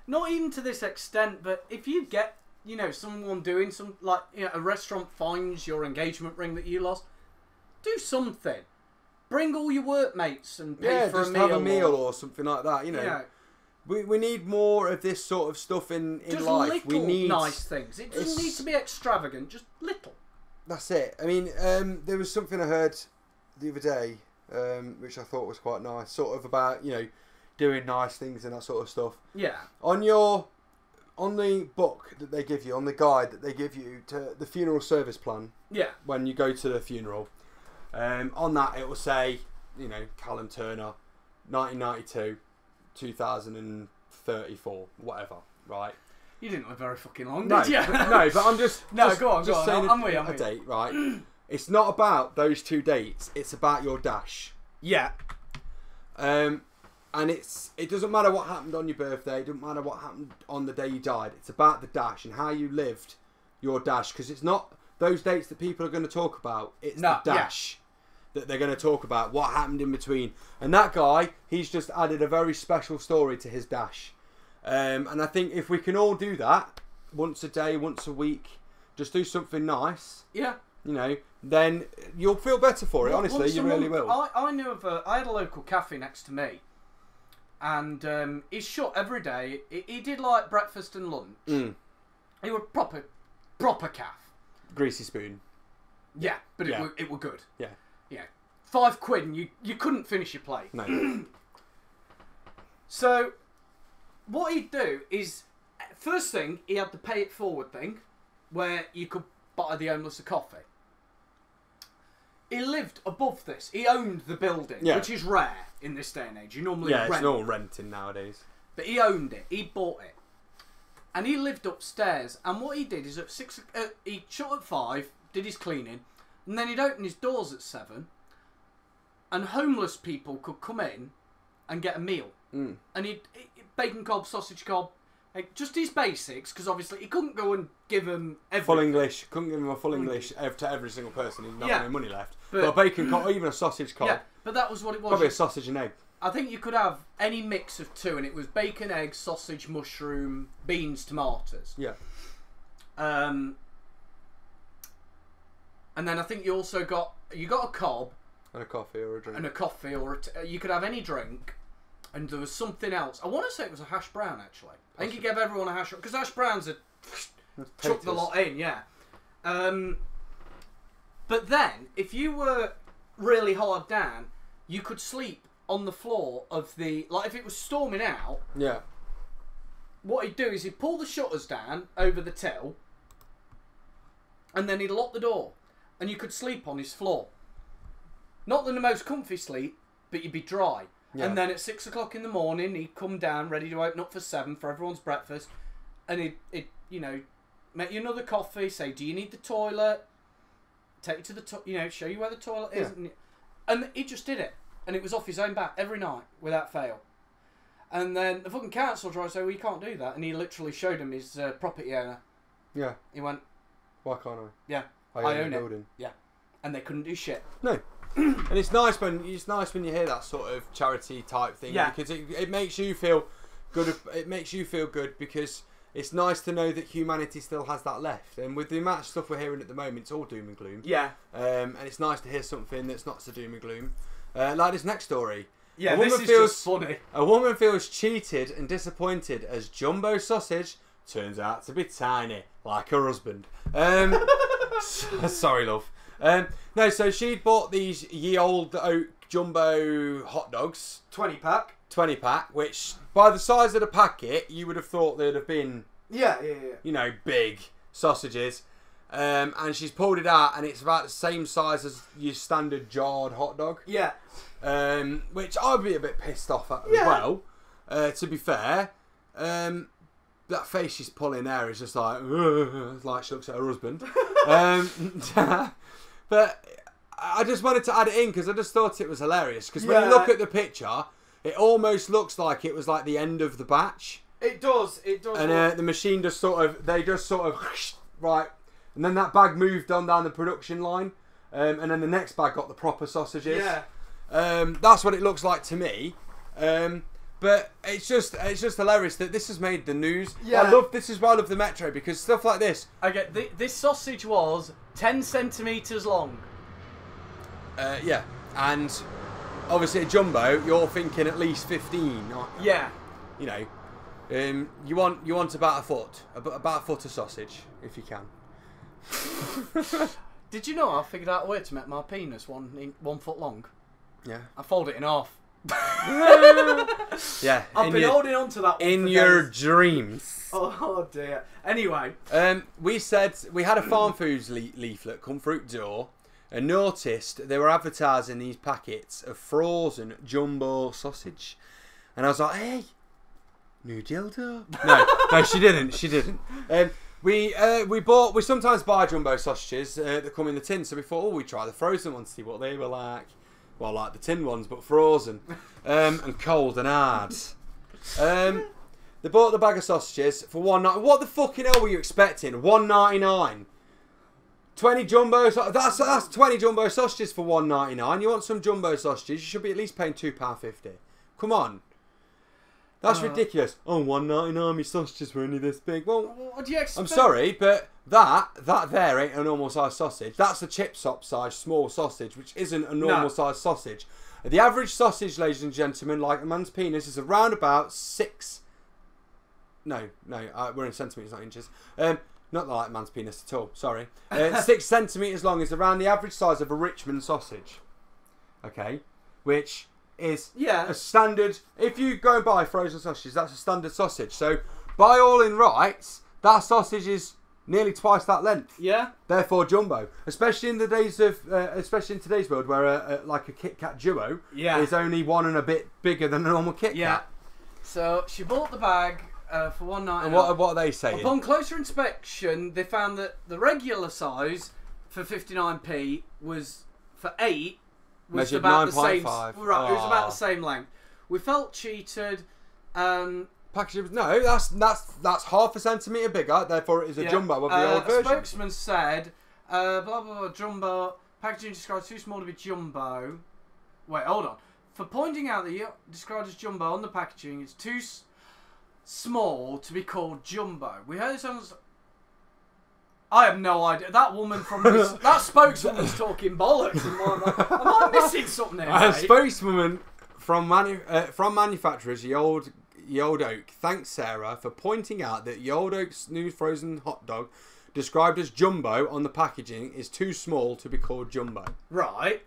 S3: not even to this extent. But if you get, someone doing some a restaurant finds your engagement ring that you lost, do something. Bring all your workmates and pay for a meal.
S2: Have a meal or something like that. We need more of this sort of stuff in
S3: just
S2: life.
S3: Little
S2: we need
S3: nice things. It doesn't need to be extravagant. Just little.
S2: That's it. I mean, there was something I heard the other day, which I thought was quite nice. Sort of about doing nice things and that sort of stuff.
S3: Yeah.
S2: On the book that they give you, on the guide that they give you to the funeral service plan. Yeah. When you go to the funeral, on that it will say, Callum Turner, 1992. 2034, whatever, right?
S3: You didn't live very fucking long,
S2: did
S3: you?
S2: No, but I'm just
S3: go on.
S2: saying
S3: I'm with
S2: a date, right? It's not about those two dates. It's about your dash.
S3: Yeah.
S2: And it doesn't matter what happened on your birthday. It doesn't matter what happened on the day you died. It's about the dash and how you lived your dash, because it's not those dates that people are going to talk about. It's the dash. That they're going to talk about what happened in between. And that guy, he's just added a very special story to his dash. And I think if we can all do that, once a day, once a week, just do something nice. Yeah. Then you'll feel better for it, honestly. You really will.
S3: I knew of I had a local cafe next to me. And he's shut every day. He did like breakfast and lunch. He was proper caff.
S2: Greasy spoon.
S3: Yeah, but it were good.
S2: Yeah.
S3: Yeah, £5 and you couldn't finish your plate.
S2: No.
S3: So, what he'd do is, first thing, he had the pay it forward thing, where you could buy the homeless a coffee. He lived above this. He owned the building, which is rare in this day and age. You normally rent.
S2: It's not renting nowadays.
S3: But he owned it. He bought it. And he lived upstairs. And what he did is at 6, he shut at 5, did his cleaning, and then he'd open his doors at 7, and homeless people could come in and get a meal. And he'd bacon cob, sausage cob, just his basics, because obviously he couldn't go and give them everything.
S2: Full English. Couldn't give him a full English to every single person. He's not any money left. But a bacon cob, or even a sausage cob.
S3: Yeah, but that was what it was.
S2: Probably a sausage and egg.
S3: I think you could have any mix of two, and it was bacon, egg, sausage, mushroom, beans, tomatoes.
S2: Yeah.
S3: And then I think you also got a cob
S2: and a coffee or a drink.
S3: And a coffee or you could have any drink, and there was something else. I want to say it was a hash brown actually. I think he gave everyone a hash brown because hash browns are chuck the lot in, yeah. But then if you were really hard down, you could sleep on the floor of the if it was storming out.
S2: Yeah.
S3: What he'd do is he'd pull the shutters down over the till, and then he'd lock the door. And you could sleep on his floor. Not the most comfy sleep, but you'd be dry. Yeah. And then at 6 o'clock in the morning, he'd come down ready to open up for 7 for everyone's breakfast. And he'd make you another coffee, say, do you need the toilet? Take you to the show you where the toilet is. And he just did it. And it was off his own bat every night, without fail. And then the fucking council tried to say, well, you can't do that. And he literally showed him his property owner.
S2: Yeah.
S3: He went,
S2: why can't I?
S3: yeah,
S2: I own
S3: it.
S2: building.
S3: Yeah. And they couldn't do shit.
S2: No. And it's nice when you hear that sort of charity type thing.
S3: Yeah.
S2: Because it makes you feel good. It makes you feel good because it's nice to know that humanity still has that left. And with the amount of stuff we're hearing at the moment, it's all doom and gloom.
S3: Yeah.
S2: And it's nice to hear something that's not so doom and gloom. Like this next story.
S3: Yeah, this is just funny.
S2: A woman feels cheated and disappointed as jumbo sausage turns out to be tiny, like her husband. Sorry, love. No, so she'd bought these ye old oak jumbo hot dogs.
S3: 20 pack.
S2: 20 pack, which by the size of the packet, you would have thought they'd have been,
S3: Yeah.
S2: you know, big sausages. And she's pulled it out, and it's about the same size as your standard jarred hot dog.
S3: Yeah.
S2: Which I'd be a bit pissed off at as well. To be fair, that face she's pulling there is just like she looks at her husband. But I just wanted to add it in because I just thought it was hilarious. Because when you look at the picture, it almost looks like it was like the end of the batch.
S3: It does.
S2: And the machine just sort of, right. And then that bag moved on down the production line. And then the next bag got the proper sausages.
S3: Yeah.
S2: That's what it looks like to me. But it's just hilarious that this has made the news.
S3: Yeah.
S2: This is why I love the Metro, because stuff like this.
S3: Okay, this sausage was 10 centimetres long.
S2: Yeah. And obviously a jumbo, you're thinking at least 15.
S3: Yeah.
S2: You know, you want about a foot of sausage if you can.
S3: Did you know I figured out a way to make my penis 1 foot long?
S2: Yeah.
S3: I fold it in half.
S2: Yeah.
S3: I've been holding on to that one
S2: in
S3: for
S2: your
S3: days.
S2: dreams.
S3: Oh dear. Anyway.
S2: We said we had a farm foods leaflet come through the door and noticed they were advertising these packets of frozen jumbo sausage. And I was like, hey, new dildo. No, she didn't. We sometimes buy jumbo sausages that come in the tin, so we thought, we'd try the frozen ones to see what they were like. Well, like the tin ones, but frozen. And cold and hard. They bought the bag of sausages for $1.99. What the fucking hell were you expecting? $1.99. 20 jumbo. That's 20 jumbo sausages for $1.99. You want some jumbo sausages? You should be at least paying £2.50. Come on. That's ridiculous. Oh, $1.99. My sausages were only this big. Well,
S3: what do you expect?
S2: I'm sorry, but that there ain't a normal size sausage. That's a chip shop size small sausage, which isn't a normal size sausage. The average sausage, ladies and gentlemen, like a man's penis, is around about 6. No, we're in centimetres, not inches. Not like a man's penis at all. Sorry, 6 centimetres long is around the average size of a Richmond sausage. Okay, which is a standard. If you go and buy frozen sausages, that's a standard sausage. So, by all in rights, that sausage is nearly twice that length.
S3: Yeah.
S2: Therefore, jumbo. Especially in the days of, especially in today's world, where like a Kit Kat Duo is only 1 and a bit bigger than a normal Kit Kat.
S3: So she bought the bag for $1.99.
S2: And what are they saying?
S3: Upon closer inspection, they found that the regular size for 59p was for 8. Was
S2: measured
S3: about
S2: 9.5.
S3: the same. Right, it was about the same length. We felt cheated.
S2: Packaging? No, that's half a centimetre bigger. Therefore, it is a jumbo of the old version.
S3: A spokesman said, blah blah blah, jumbo packaging described too small to be jumbo. Wait, hold on. For pointing out that you described as jumbo on the packaging, it's too small to be called jumbo. We heard this on. I have no idea. That woman from that spokesman was talking bollocks. Am I missing something here?
S2: A spokeswoman from manufacturers, Ye Old Oak, thanks Sarah for pointing out that Ye Old Oak's new frozen hot dog, described as jumbo on the packaging, is too small to be called jumbo.
S3: Right.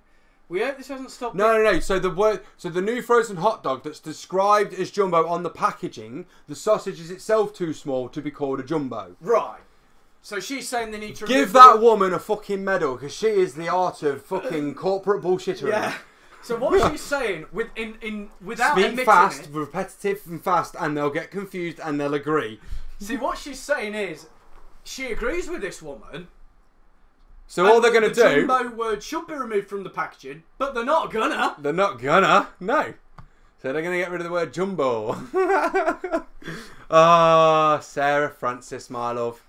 S3: We hope this hasn't stopped.
S2: No. So the new frozen hot dog that's described as jumbo on the packaging, the sausage is itself too small to be called a jumbo.
S3: Right. So she's saying they need to
S2: give that woman a fucking medal because she is the art of fucking corporate bullshittery.
S3: Yeah. So what she's saying, without
S2: speak
S3: admitting
S2: fast,
S3: it,
S2: repetitive and fast, and they'll get confused and they'll agree.
S3: See, what she's saying is, she agrees with this woman.
S2: So all they're going to
S3: The
S2: do...
S3: jumbo word should be removed from the packaging, but they're not gonna.
S2: They're not gonna. No. So they're going to get rid of the word jumbo. Oh, Sarah Francis, my love.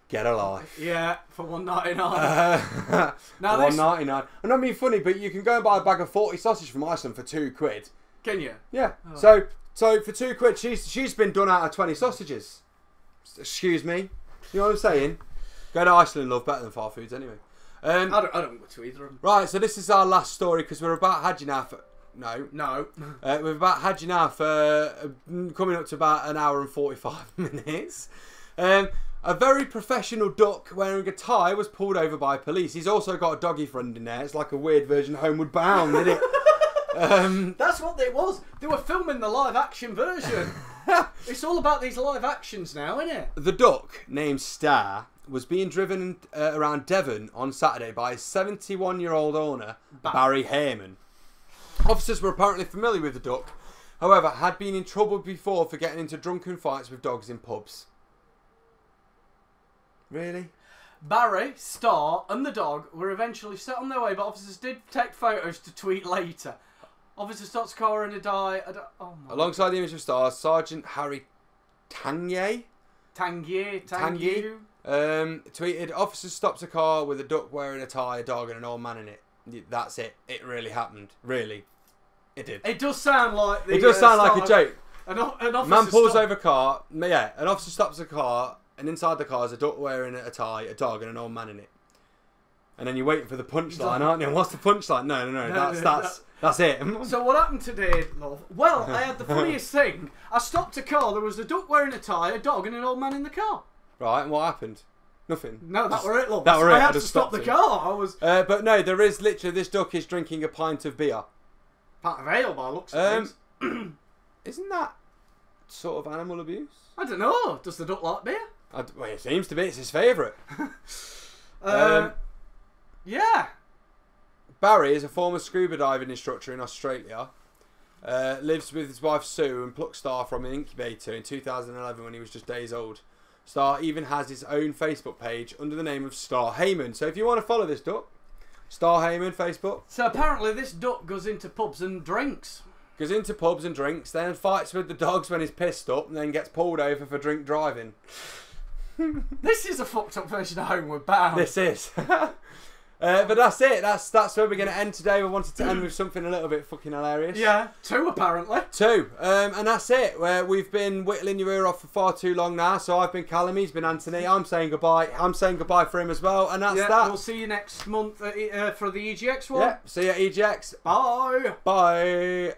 S2: Get a life.
S3: Yeah, for $1.99.
S2: Now $1.99. I'm not being funny, but you can go and buy a bag of 40 sausage from Iceland for £2.
S3: Can you?
S2: Yeah. Oh. So for £2, she's been done out of 20 sausages. Excuse me. You know what I'm saying? Go to Iceland, love, better than Far Foods anyway.
S3: I don't go to either of them.
S2: Right, so this is our last story because we're about had you now for...
S3: No.
S2: We've about had you now for coming up to about an hour and 45 minutes. A very professional duck wearing a tie was pulled over by police. He's also got a doggy friend in there. It's like a weird version of Homeward Bound, isn't it?
S3: That's what it was. They were filming the live action version. It's all about these live actions now, isn't it?
S2: The duck, named Star, was being driven around Devon on Saturday by his 71-year-old owner, Barry Heyman. Officers were apparently familiar with the duck, however, had been in trouble before for getting into drunken fights with dogs in pubs. Really?
S3: Barry, Star, and the dog were eventually set on their way, but officers did take photos to tweet later. Officer stops a car in a die.
S2: Alongside the image of Star, Sergeant Harry Tangier tweeted, "Officer stops a car with a duck wearing a tie, a dog, and an old man in it." That's it. It really happened. Really, it did.
S3: It does sound like
S2: it does sound like a joke.
S3: An officer
S2: Man pulls over a car. Yeah, an officer stops a car, and inside the car is a duck wearing a tie, a dog, and an old man in it. And then you're waiting for the punchline, aren't you? And what's the punchline? No. That's it.
S3: So what happened today, love? Well, I had the funniest thing. I stopped a car. There was a duck wearing a tie, a dog, and an old man in the car.
S2: Right, and what happened? Nothing.
S3: No, that were it, love.
S2: That were it.
S3: I had to stop the car. I was.
S2: But no, there is literally this duck is drinking a pint of beer.
S3: Pint of ale, by looks of things.
S2: Isn't that sort of animal abuse?
S3: I don't know. Does the duck like beer?
S2: Well, it seems to be. It's his favourite.
S3: Yeah.
S2: Barry is a former scuba diving instructor in Australia. Lives with his wife Sue and plucked Star from an incubator in 2011 when he was just days old. Star even has his own Facebook page under the name of Star Heyman. So if you want to follow this duck, Star Heyman Facebook.
S3: So apparently this duck goes into pubs and drinks.
S2: Goes into pubs and drinks, then fights with the dogs when he's pissed up, and then gets pulled over for drink driving.
S3: This is a fucked up version of Homeward Bound.
S2: This is. But that's it. That's where we're going to end today. We wanted to end with something a little bit fucking hilarious.
S3: Yeah, 2 apparently.
S2: 2. And that's it. We've been whittling your ear off for far too long now. So I've been Callum, he's been Anthony. I'm saying goodbye. I'm saying goodbye for him as well. And that's that.
S3: We'll see you next month for the EGX one.
S2: Yeah, see you at EGX.
S3: Bye.
S2: Bye.